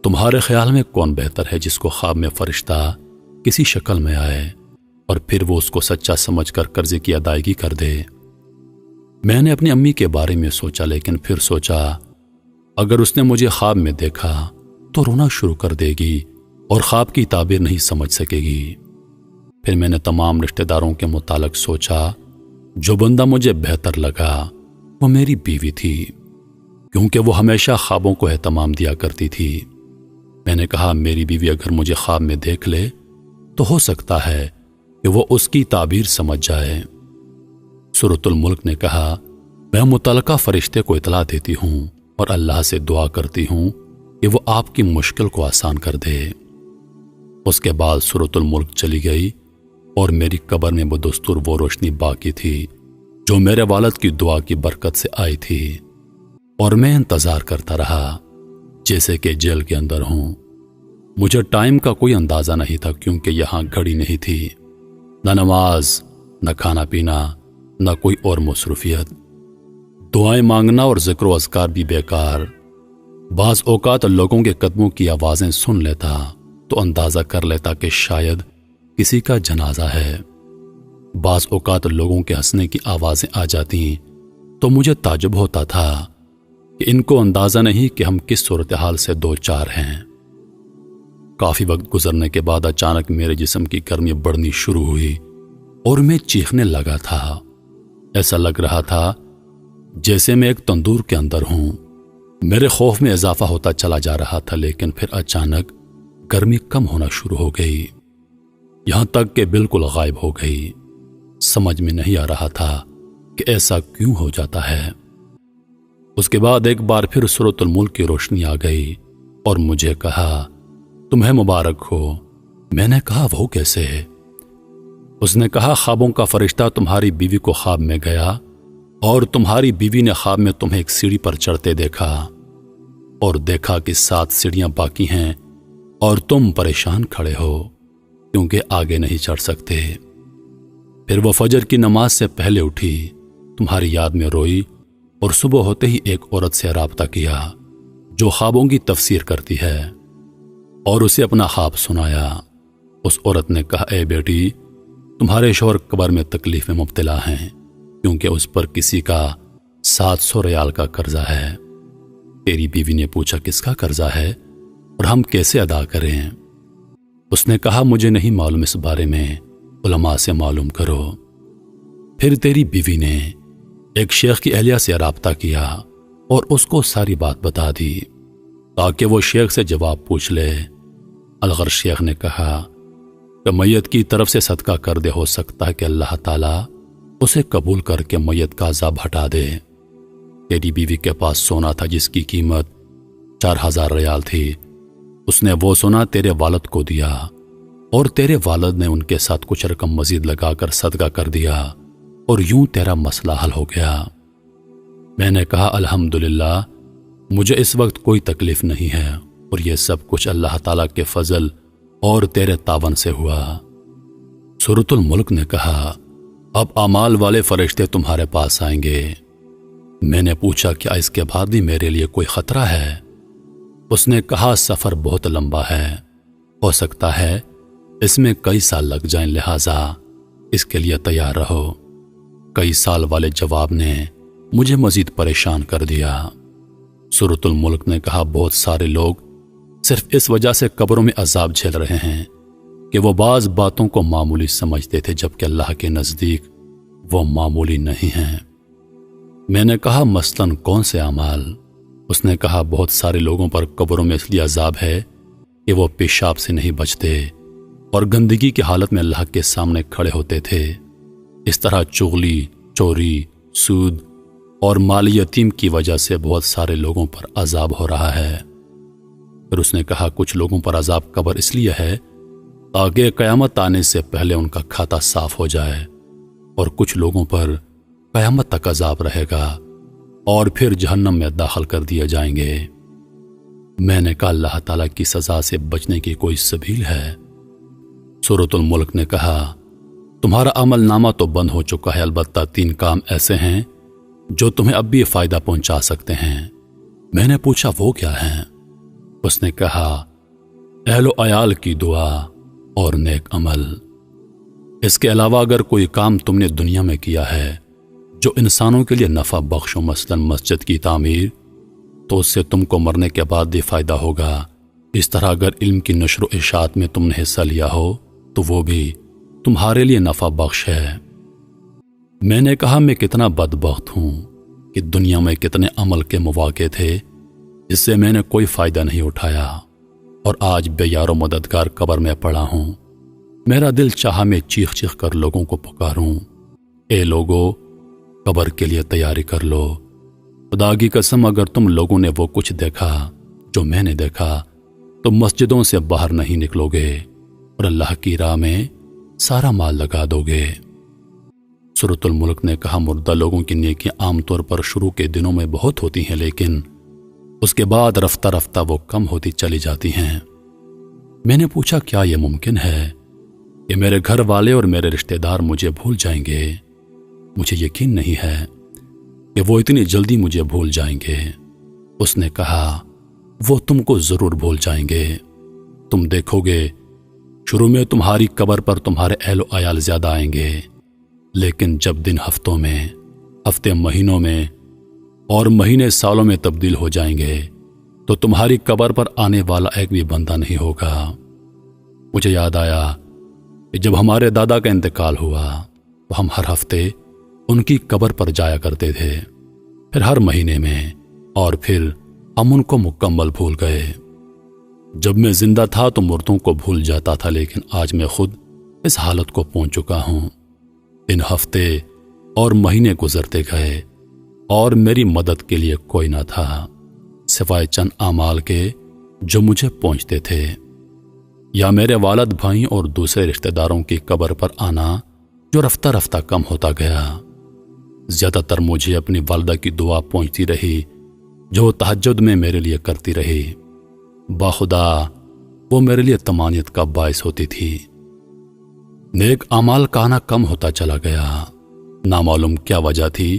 تمہارے خیال میں کون بہتر ہے، جس کو خواب میں فرشتہ کسی شکل میں آئے اور پھر وہ اس کو سچا سمجھ کر قرضے کی ادائیگی کر دے؟ میں نے اپنی امی کے بارے میں سوچا، لیکن پھر سوچا اگر اس نے مجھے خواب میں دیکھا تو رونا شروع کر دے گی اور خواب کی تعبیر نہیں سمجھ سکے گی۔ پھر میں نے تمام رشتہ داروں کے متعلق سوچا، جو بندہ مجھے بہتر لگا وہ میری بیوی تھی، کیونکہ وہ ہمیشہ خوابوں کو اہتمام دیا کرتی تھی۔ میں نے کہا، میری بیوی اگر مجھے خواب میں دیکھ لے تو ہو سکتا ہے کہ وہ اس کی تعبیر سمجھ جائے۔ سورۃ الملک نے کہا، میں متعلقہ فرشتے کو اطلاع دیتی ہوں اور اللہ سے دعا کرتی ہوں کہ وہ آپ کی مشکل کو آسان کر دے۔ اس کے بعد سورۃ الملک چلی گئی اور میری قبر میں بدستور وہ روشنی باقی تھی جو میرے والد کی دعا کی برکت سے آئی تھی، اور میں انتظار کرتا رہا جیسے کہ جیل کے اندر ہوں۔ مجھے ٹائم کا کوئی اندازہ نہیں تھا، کیونکہ یہاں گھڑی نہیں تھی، نہ نماز، نہ کھانا پینا، نہ کوئی اور مصروفیت۔ دعائیں مانگنا اور ذکر و اذکار بھی بیکار۔ بعض اوقات لوگوں کے قدموں کی آوازیں سن لیتا تو اندازہ کر لیتا کہ شاید کسی کا جنازہ ہے۔ بعض اوقات لوگوں کے ہنسنے کی آوازیں آ جاتی تو مجھے تعجب ہوتا تھا کہ ان کو اندازہ نہیں کہ ہم کس صورتحال سے دو چار ہیں۔ کافی وقت گزرنے کے بعد اچانک میرے جسم کی گرمی بڑھنی شروع ہوئی اور میں چیخنے لگا تھا۔ ایسا لگ رہا تھا جیسے میں ایک تندور کے اندر ہوں۔ میرے خوف میں اضافہ ہوتا چلا جا رہا تھا، لیکن پھر اچانک گرمی کم ہونا شروع ہو گئی، یہاں تک کہ بالکل غائب ہو گئی۔ سمجھ میں نہیں آ رہا تھا کہ ایسا کیوں ہو جاتا ہے۔ اس کے بعد ایک بار پھر سورۃ الملک کی روشنی آ گئی اور مجھے کہا، تمہیں مبارک ہو۔ میں نے کہا، وہ کیسے ہے؟ اس نے کہا، خوابوں کا فرشتہ تمہاری بیوی کو خواب میں گیا اور تمہاری بیوی نے خواب میں تمہیں ایک سیڑھی پر چڑھتے دیکھا اور دیکھا کہ 7 سیڑھیاں باقی ہیں اور تم پریشان کھڑے ہو کیونکہ آگے نہیں چڑھ سکتے۔ پھر وہ فجر کی نماز سے پہلے اٹھی، تمہاری یاد میں روئی اور صبح ہوتے ہی ایک عورت سے رابطہ کیا جو خوابوں کی تفسیر کرتی ہے اور اسے اپنا خواب سنایا۔ اس عورت نے کہا، اے بیٹی، تمہارے شوہر قبر میں تکلیف میں مبتلا ہیں کیونکہ اس پر کسی کا 700 ریال کا قرضہ ہے۔ تیری بیوی نے پوچھا، کس کا قرضہ ہے اور ہم کیسے ادا کریں؟ اس نے کہا، مجھے نہیں معلوم، اس بارے میں علماء سے معلوم کرو۔ پھر تیری بیوی نے ایک شیخ کی اہلیہ سے رابطہ کیا اور اس کو ساری بات بتا دی تاکہ وہ شیخ سے جواب پوچھ لے۔ الغر شیخ نے کہا کہ میت کی طرف سے صدقہ کر دے، ہو سکتا ہے کہ اللہ تعالیٰ اسے قبول کر کے میت کا عذاب ہٹا دے۔ تیری بیوی کے پاس سونا تھا جس کی قیمت 4000 ریال تھی۔ اس نے وہ سونا تیرے والد کو دیا اور تیرے والد نے ان کے ساتھ کچھ رقم مزید لگا کر صدقہ کر دیا اور یوں تیرا مسئلہ حل ہو گیا۔ میں نے کہا، الحمدللہ، مجھے اس وقت کوئی تکلیف نہیں ہے اور یہ سب کچھ اللہ تعالیٰ کے فضل اور تیرے تعاون سے ہوا۔ سورۃ الملک نے کہا، اب اعمال والے فرشتے تمہارے پاس آئیں گے۔ میں نے پوچھا، کیا اس کے بعد بھی میرے لیے کوئی خطرہ ہے؟ اس نے کہا، سفر بہت لمبا ہے، ہو سکتا ہے اس میں کئی سال لگ جائیں، لہٰذا اس کے لیے تیار رہو۔ کئی سال والے جواب نے مجھے مزید پریشان کر دیا۔ سورۃ الملک نے کہا، بہت سارے لوگ صرف اس وجہ سے قبروں میں عذاب جھیل رہے ہیں کہ وہ بعض باتوں کو معمولی سمجھتے تھے جبکہ اللہ کے نزدیک وہ معمولی نہیں ہیں۔ میں نے کہا، مثلاً کون سے اعمال؟ اس نے کہا، بہت سارے لوگوں پر قبروں میں اس لیے عذاب ہے کہ وہ پیشاب سے نہیں بچتے اور گندگی کی حالت میں اللہ کے سامنے کھڑے ہوتے تھے۔ اس طرح چغلی، چوری، سود اور مال یتیم کی وجہ سے بہت سارے لوگوں پر عذاب ہو رہا ہے۔ پھر اس نے کہا، کچھ لوگوں پر عذاب قبر اس لیے ہے تاکہ قیامت آنے سے پہلے ان کا کھاتا صاف ہو جائے، اور کچھ لوگوں پر قیامت تک عذاب رہے گا اور پھر جہنم میں داخل کر دیے جائیں گے۔ میں نے کہا، اللہ تعالیٰ کی سزا سے بچنے کی کوئی سبیل ہے؟ سورۃ الملک نے کہا، تمہارا عمل نامہ تو بند ہو چکا ہے، البتہ 3 کام ایسے ہیں جو تمہیں اب بھی فائدہ پہنچا سکتے ہیں۔ میں نے پوچھا، وہ کیا ہیں؟ اس نے کہا، اہل و عیال کی دعا اور نیک عمل۔ اس کے علاوہ اگر کوئی کام تم نے دنیا میں کیا ہے جو انسانوں کے لیے نفع بخش ہو، مثلاً مسجد کی تعمیر، تو اس سے تم کو مرنے کے بعد بھی فائدہ ہوگا۔ اس طرح اگر علم کی نشر و اشاعت میں تم نے حصہ لیا ہو تو وہ بھی تمہارے لیے نفع بخش ہے۔ میں نے کہا، میں کتنا بدبخت ہوں کہ دنیا میں کتنے عمل کے مواقع تھے جس سے میں نے کوئی فائدہ نہیں اٹھایا، اور آج بے یار و مددگار قبر میں پڑا ہوں۔ میرا دل چاہا میں چیخ چیخ کر لوگوں کو پکاروں، اے لوگو، قبر کے لیے تیاری کر لو۔ خدا کی قسم، اگر تم لوگوں نے وہ کچھ دیکھا جو میں نے دیکھا تو مسجدوں سے باہر نہیں نکلو گے اور اللہ کی راہ میں سارا مال لگا دو گے۔ سورۃ الملک نے کہا، مردہ لوگوں کی نیکیاں عام طور پر شروع کے دنوں میں بہت ہوتی ہیں، لیکن اس کے بعد رفتہ رفتہ وہ کم ہوتی چلی جاتی ہیں۔ میں نے پوچھا، کیا یہ ممکن ہے کہ میرے گھر والے اور میرے رشتہ دار مجھے بھول جائیں گے؟ مجھے یقین نہیں ہے کہ وہ اتنی جلدی مجھے بھول جائیں گے۔ اس نے کہا، وہ تم کو ضرور بھول جائیں گے۔ تم دیکھو گے شروع میں تمہاری قبر پر تمہارے اہل و عیال زیادہ آئیں گے، لیکن جب دن ہفتوں میں، ہفتے مہینوں میں اور مہینے سالوں میں تبدیل ہو جائیں گے تو تمہاری قبر پر آنے والا ایک بھی بندہ نہیں ہوگا۔ مجھے یاد آیا کہ جب ہمارے دادا کا انتقال ہوا تو ہم ہر ہفتے ان کی قبر پر جایا کرتے تھے، پھر ہر مہینے میں، اور پھر ہم ان کو مکمل بھول گئے۔ جب میں زندہ تھا تو مردوں کو بھول جاتا تھا، لیکن آج میں خود اس حالت کو پہنچ چکا ہوں۔ ان ہفتے اور مہینے گزرتے گئے اور میری مدد کے لیے کوئی نہ تھا سوائے چند اعمال کے جو مجھے پہنچتے تھے، یا میرے والد بھائی اور دوسرے رشتہ داروں کی قبر پر آنا جو رفتہ رفتہ کم ہوتا گیا۔ زیادہ تر مجھے اپنی والدہ کی دعا پہنچتی رہی جو وہ تہجد میں میرے لیے کرتی رہی۔ باخدا وہ میرے لیے طمانیت کا باعث ہوتی تھی۔ نیک اعمال کا آنا کم ہوتا چلا گیا۔ نامعلوم کیا وجہ تھی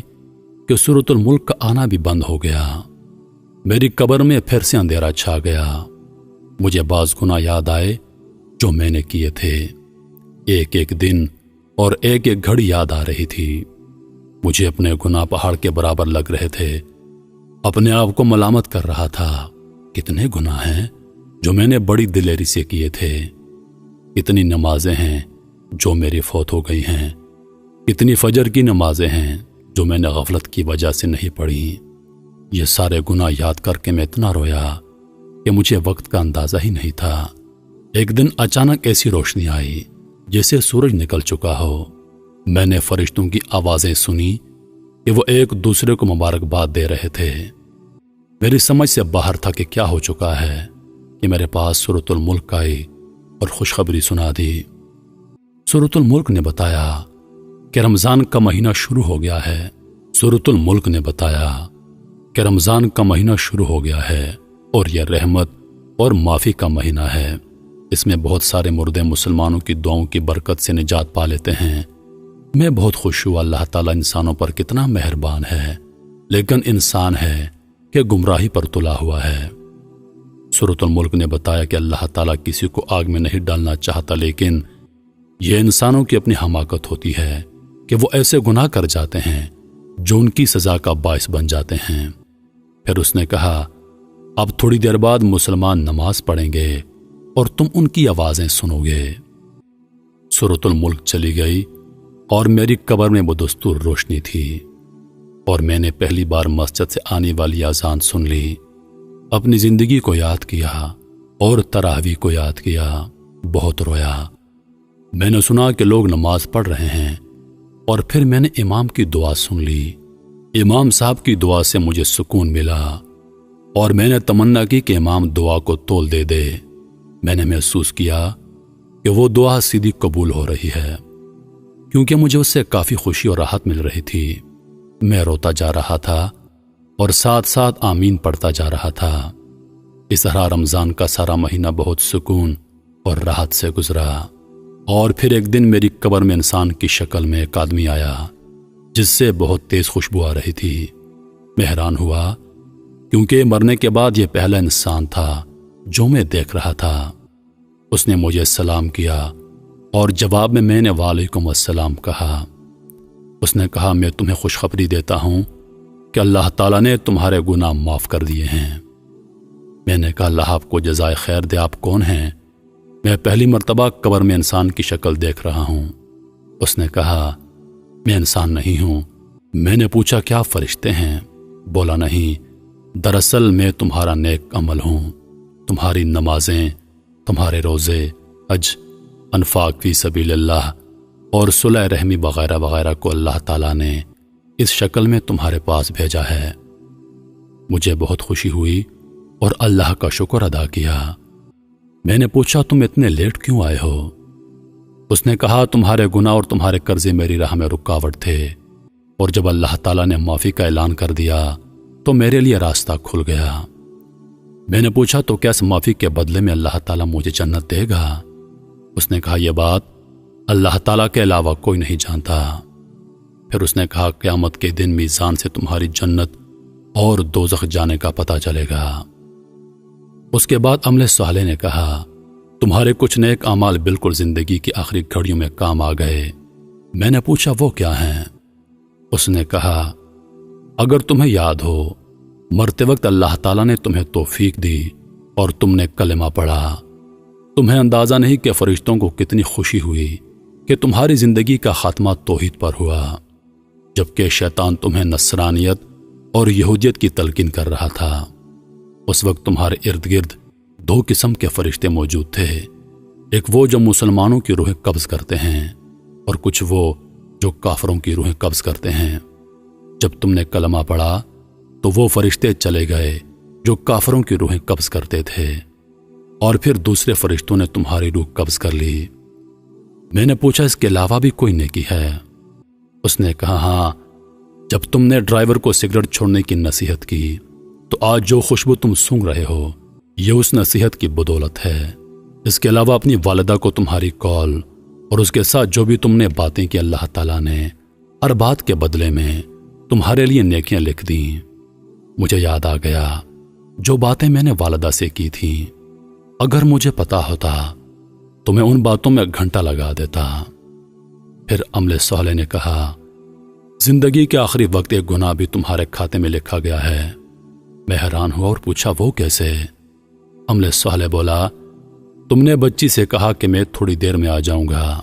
کہ سورۃ الملک کا آنا بھی بند ہو گیا۔ میری قبر میں پھر سے اندھیرا چھا گیا۔ مجھے بعض گناہ یاد آئے جو میں نے کیے تھے۔ ایک ایک دن اور ایک ایک گھڑی یاد آ رہی تھی۔ مجھے اپنے گناہ پہاڑ کے برابر لگ رہے تھے۔ اپنے آپ کو ملامت کر رہا تھا، کتنے گناہ ہیں جو میں نے بڑی دلیری سے کیے تھے، کتنی نمازیں ہیں جو میری فوت ہو گئی ہیں، کتنی فجر کی نمازیں ہیں جو میں نے غفلت کی وجہ سے نہیں پڑھی۔ یہ سارے گناہ یاد کر کے میں اتنا رویا کہ مجھے وقت کا اندازہ ہی نہیں تھا۔ ایک دن اچانک ایسی روشنی آئی جیسے سورج نکل چکا ہو۔ میں نے فرشتوں کی آوازیں سنی کہ وہ ایک دوسرے کو مبارکباد دے رہے تھے۔ میری سمجھ سے باہر تھا کہ کیا ہو چکا ہے کہ میرے پاس سورۃ الملک آئی اور خوشخبری سنا دی۔ سورۃ الملک نے بتایا کہ رمضان کا مہینہ شروع ہو گیا ہے۔ سورۃ الملک نے بتایا کہ رمضان کا مہینہ شروع ہو گیا ہے اور یہ رحمت اور معافی کا مہینہ ہے۔ اس میں بہت سارے مردے مسلمانوں کی دعاؤں کی برکت سے نجات پا لیتے ہیں۔ میں بہت خوش ہوا، اللہ تعالیٰ انسانوں پر کتنا مہربان ہے، لیکن انسان ہے کہ گمراہی پر تلا ہوا ہے۔ سورۃ الملک نے بتایا کہ اللہ تعالیٰ کسی کو آگ میں نہیں ڈالنا چاہتا، لیکن یہ انسانوں کی اپنی حماقت ہوتی ہے کہ وہ ایسے گناہ کر جاتے ہیں جو ان کی سزا کا باعث بن جاتے ہیں۔ پھر اس نے کہا، اب تھوڑی دیر بعد مسلمان نماز پڑھیں گے اور تم ان کی آوازیں سنو گے۔ سورۃ الملک چلی گئی اور میری قبر میں بدستور روشنی تھی، اور میں نے پہلی بار مسجد سے آنے والی اذان سن لی۔ اپنی زندگی کو یاد کیا اور تراویح کو یاد کیا، بہت رویا۔ میں نے سنا کہ لوگ نماز پڑھ رہے ہیں، اور پھر میں نے امام کی دعا سن لی۔ امام صاحب کی دعا سے مجھے سکون ملا، اور میں نے تمنا کی کہ امام دعا کو تول دے دے۔ میں نے محسوس کیا کہ وہ دعا سیدھی قبول ہو رہی ہے، کیونکہ مجھے اس سے کافی خوشی اور راحت مل رہی تھی۔ میں روتا جا رہا تھا اور ساتھ ساتھ آمین پڑھتا جا رہا تھا۔ اس طرح رمضان کا سارا مہینہ بہت سکون اور راحت سے گزرا۔ اور پھر ایک دن میری قبر میں انسان کی شکل میں ایک آدمی آیا جس سے بہت تیز خوشبو آ رہی تھی۔ میں حیران ہوا کیونکہ مرنے کے بعد یہ پہلا انسان تھا جو میں دیکھ رہا تھا۔ اس نے مجھے سلام کیا اور جواب میں نے وعلیکم السلام کہا۔ اس نے کہا، میں تمہیں خوشخبری دیتا ہوں کہ اللہ تعالیٰ نے تمہارے گناہ معاف کر دیے ہیں۔ میں نے کہا، اللہ آپ کو جزائے خیر دے، آپ کون ہیں؟ میں پہلی مرتبہ قبر میں انسان کی شکل دیکھ رہا ہوں۔ اس نے کہا، میں انسان نہیں ہوں۔ میں نے پوچھا، کیا فرشتے ہیں؟ بولا، نہیں، دراصل میں تمہارا نیک عمل ہوں۔ تمہاری نمازیں، تمہارے روزے، حج، انفاق فی سبیل اللہ اور صلح رحمی وغیرہ وغیرہ کو اللہ تعالیٰ نے اس شکل میں تمہارے پاس بھیجا ہے۔ مجھے بہت خوشی ہوئی اور اللہ کا شکر ادا کیا۔ میں نے پوچھا، تم اتنے لیٹ کیوں آئے ہو؟ اس نے کہا، تمہارے گناہ اور تمہارے قرضے میری راہ میں رکاوٹ تھے، اور جب اللہ تعالیٰ نے معافی کا اعلان کر دیا تو میرے لیے راستہ کھل گیا۔ میں نے پوچھا، تو کیا اس معافی کے بدلے میں اللہ تعالیٰ مجھے جنت دے گا؟ اس نے کہا، یہ بات اللہ تعالیٰ کے علاوہ کوئی نہیں جانتا۔ پھر اس نے کہا، قیامت کے دن میزان سے تمہاری جنت اور دوزخ جانے کا پتہ چلے گا۔ اس کے بعد عمل صالح نے کہا، تمہارے کچھ نیک اعمال بالکل زندگی کی آخری گھڑیوں میں کام آ گئے۔ میں نے پوچھا، وہ کیا ہیں؟ اس نے کہا، اگر تمہیں یاد ہو، مرتے وقت اللہ تعالیٰ نے تمہیں توفیق دی اور تم نے کلمہ پڑھا۔ تمہیں اندازہ نہیں کہ فرشتوں کو کتنی خوشی ہوئی کہ تمہاری زندگی کا خاتمہ توحید پر ہوا، جبکہ شیطان تمہیں نصرانیت اور یہودیت کی تلقین کر رہا تھا۔ اس وقت تمہارے ارد گرد دو قسم کے فرشتے موجود تھے، ایک وہ جو مسلمانوں کی روحیں قبض کرتے ہیں اور کچھ وہ جو کافروں کی روحیں قبض کرتے ہیں۔ جب تم نے کلمہ پڑھا تو وہ فرشتے چلے گئے جو کافروں کی روحیں قبض کرتے تھے، اور پھر دوسرے فرشتوں نے تمہاری روح قبض کر لی۔ میں نے پوچھا اس کے علاوہ بھی کوئی نیکی ہے؟ اس نے کہا ہاں، جب تم نے ڈرائیور کو سگریٹ چھوڑنے کی نصیحت کی تو آج جو خوشبو تم سونگ رہے ہو یہ اس نصیحت کی بدولت ہے۔ اس کے علاوہ اپنی والدہ کو تمہاری کال اور اس کے ساتھ جو بھی تم نے باتیں کی، اللہ تعالیٰ نے ہر بات کے بدلے میں تمہارے لیے نیکیاں لکھ دیں۔ مجھے یاد آ گیا جو باتیں میں نے والدہ سے کی تھیں، اگر مجھے پتا ہوتا تو میں ان باتوں میں گھنٹہ لگا دیتا۔ پھر عملے صالح نے کہا زندگی کے آخری وقت ایک گناہ بھی تمہارے کھاتے میں لکھا گیا ہے۔ میں حیران ہوا اور پوچھا وہ کیسے؟ عملے صالح بولا تم نے بچی سے کہا کہ میں تھوڑی دیر میں آ جاؤں گا،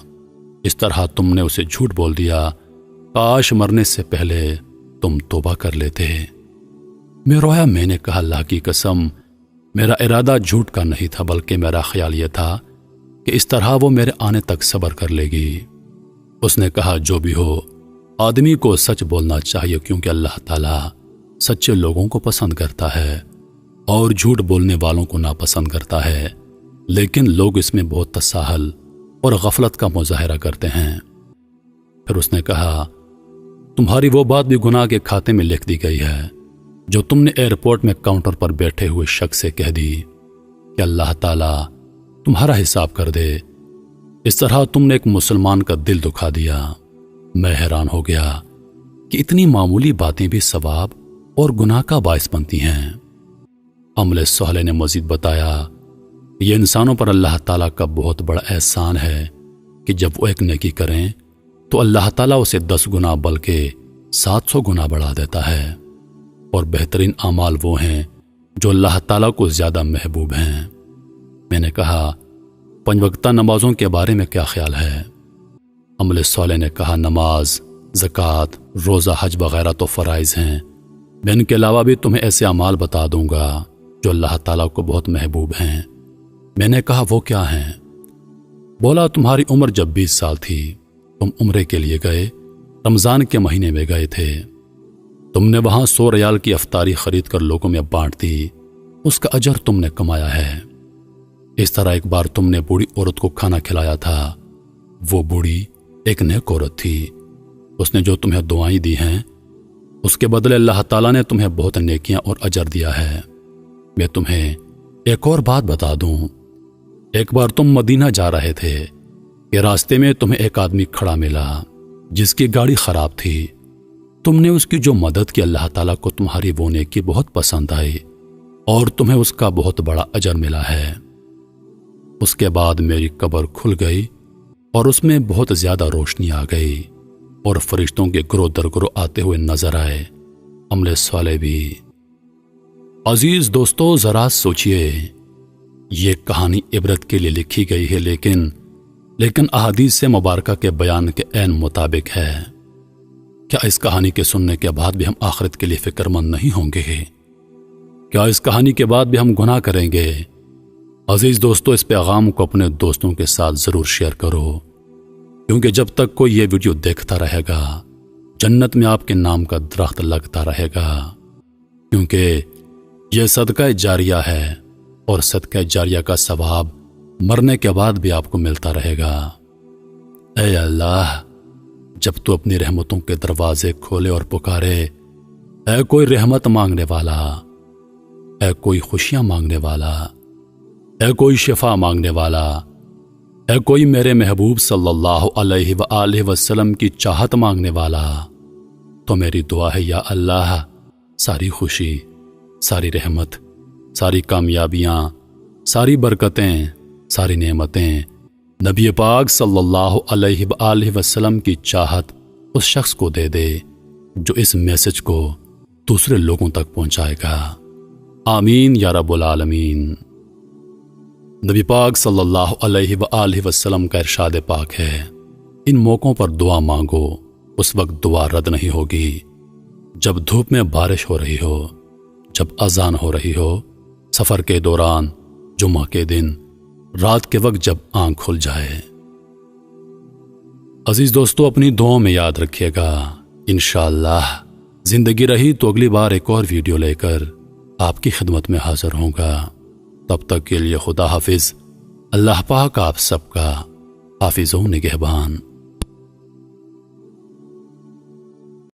اس طرح تم نے اسے جھوٹ بول دیا، کاش مرنے سے پہلے تم توبہ کر لیتے۔ میں رویا، میں نے کہا اللہ کی قسم میرا ارادہ جھوٹ کا نہیں تھا، بلکہ میرا خیال یہ تھا کہ اس طرح وہ میرے آنے تک صبر کر لے گی۔ اس نے کہا جو بھی ہو آدمی کو سچ بولنا چاہیے، کیونکہ اللہ تعالیٰ سچے لوگوں کو پسند کرتا ہے اور جھوٹ بولنے والوں کو ناپسند کرتا ہے، لیکن لوگ اس میں بہت تساہل اور غفلت کا مظاہرہ کرتے ہیں۔ پھر اس نے کہا تمہاری وہ بات بھی گناہ کے کھاتے میں لکھ دی گئی ہے جو تم نے ایئرپورٹ میں کاؤنٹر پر بیٹھے ہوئے شخص سے کہہ دی کہ اللہ تعالیٰ تمہارا حساب کر دے۔ اس طرح تم نے ایک مسلمان کا دل دکھا دیا۔ میں حیران ہو گیا کہ اتنی معمولی باتیں بھی ثواب اور گناہ کا باعث بنتی ہیں۔ عملے صالح نے مزید بتایا یہ انسانوں پر اللہ تعالیٰ کا بہت بڑا احسان ہے کہ جب وہ ایک نیکی کریں تو اللہ تعالیٰ اسے 10 گنا بلکہ 700 گنا بڑھا دیتا ہے، اور بہترین اعمال وہ ہیں جو اللہ تعالیٰ کو زیادہ محبوب ہیں۔ میں نے کہا 5 وقتہ نمازوں کے بارے میں کیا خیال ہے؟ عملے صالح نے کہا نماز، زکوٰۃ، روزہ، حج وغیرہ تو فرائض ہیں، میں ان کے علاوہ بھی تمہیں ایسے اعمال بتا دوں گا جو اللہ تعالیٰ کو بہت محبوب ہیں۔ میں نے کہا وہ کیا ہیں؟ بولا تمہاری عمر جب 20 سال تھی تم عمرے کے لیے گئے، رمضان کے مہینے میں گئے تھے، تم نے وہاں 100 ریال کی افطاری خرید کر لوگوں میں بانٹ دی، اس کا اجر تم نے کمایا ہے۔ اس طرح ایک بار تم نے بوڑھی عورت کو کھانا کھلایا تھا، وہ بوڑھی ایک نیک عورت تھی، اس نے جو تمہیں دعائیں دی ہیں اس کے بدلے اللہ تعالیٰ نے تمہیں بہت نیکیاں اور اجر دیا ہے۔ میں تمہیں ایک اور بات بتا دوں، ایک بار تم مدینہ جا رہے تھے کہ راستے میں تمہیں ایک آدمی کھڑا ملا جس کی گاڑی خراب تھی، تم نے اس کی جو مدد کی اللہ تعالیٰ کو تمہاری وہ نیکی بہت پسند آئی اور تمہیں اس کا بہت بڑا اجر ملا ہے۔ اس کے بعد میری قبر کھل گئی اور اس میں بہت زیادہ روشنی آ گئی اور فرشتوں کے گروہ در گروہ آتے ہوئے نظر آئے، عملے صالح بھی۔ عزیز دوستو ذرا سوچئے، یہ کہانی عبرت کے لیے لکھی گئی ہے لیکن احادیث سے مبارکہ کے بیان کے عین مطابق ہے۔ کیا اس کہانی کے سننے کے بعد بھی ہم آخرت کے لیے فکر مند نہیں ہوں گے؟ کیا اس کہانی کے بعد بھی ہم گناہ کریں گے؟ عزیز دوستو اس پیغام کو اپنے دوستوں کے ساتھ ضرور شیئر کرو، کیونکہ جب تک کوئی یہ ویڈیو دیکھتا رہے گا جنت میں آپ کے نام کا درخت لگتا رہے گا، کیونکہ یہ صدقہ جاریہ ہے اور صدقہ جاریہ کا ثواب مرنے کے بعد بھی آپ کو ملتا رہے گا۔ اے اللہ، جب تو اپنی رحمتوں کے دروازے کھولے اور پکارے، اے کوئی رحمت مانگنے والا، اے کوئی خوشیاں مانگنے والا، اے کوئی شفا مانگنے والا، اے کوئی میرے محبوب صلی اللہ علیہ وآلہ وسلم کی چاہت مانگنے والا، تو میری دعا ہے یا اللہ ساری خوشی، ساری رحمت، ساری کامیابیاں، ساری برکتیں، ساری نعمتیں نبی پاک صلی اللہ علیہ وآلہ وسلم کی چاہت اس شخص کو دے دے جو اس میسج کو دوسرے لوگوں تک پہنچائے گا۔ آمین یا رب العالمین۔ نبی پاک صلی اللہ علیہ وآلہ وسلم کا ارشاد پاک ہے، ان موقعوں پر دعا مانگو، اس وقت دعا رد نہیں ہوگی جب دھوپ میں بارش ہو رہی ہو، جب اذان ہو رہی ہو، سفر کے دوران جمعہ کے دن رات کے وقت جب آنکھ کھل جائے۔ عزیز دوستو، اپنی دعاؤں میں یاد رکھیے گا۔ انشاءاللہ زندگی رہی تو اگلی بار ایک اور ویڈیو لے کر آپ کی خدمت میں حاضر ہوں گا۔ تب تک کے لیے خدا حافظ۔ اللہ پاک آپ سب کا حافظ و نگہبان۔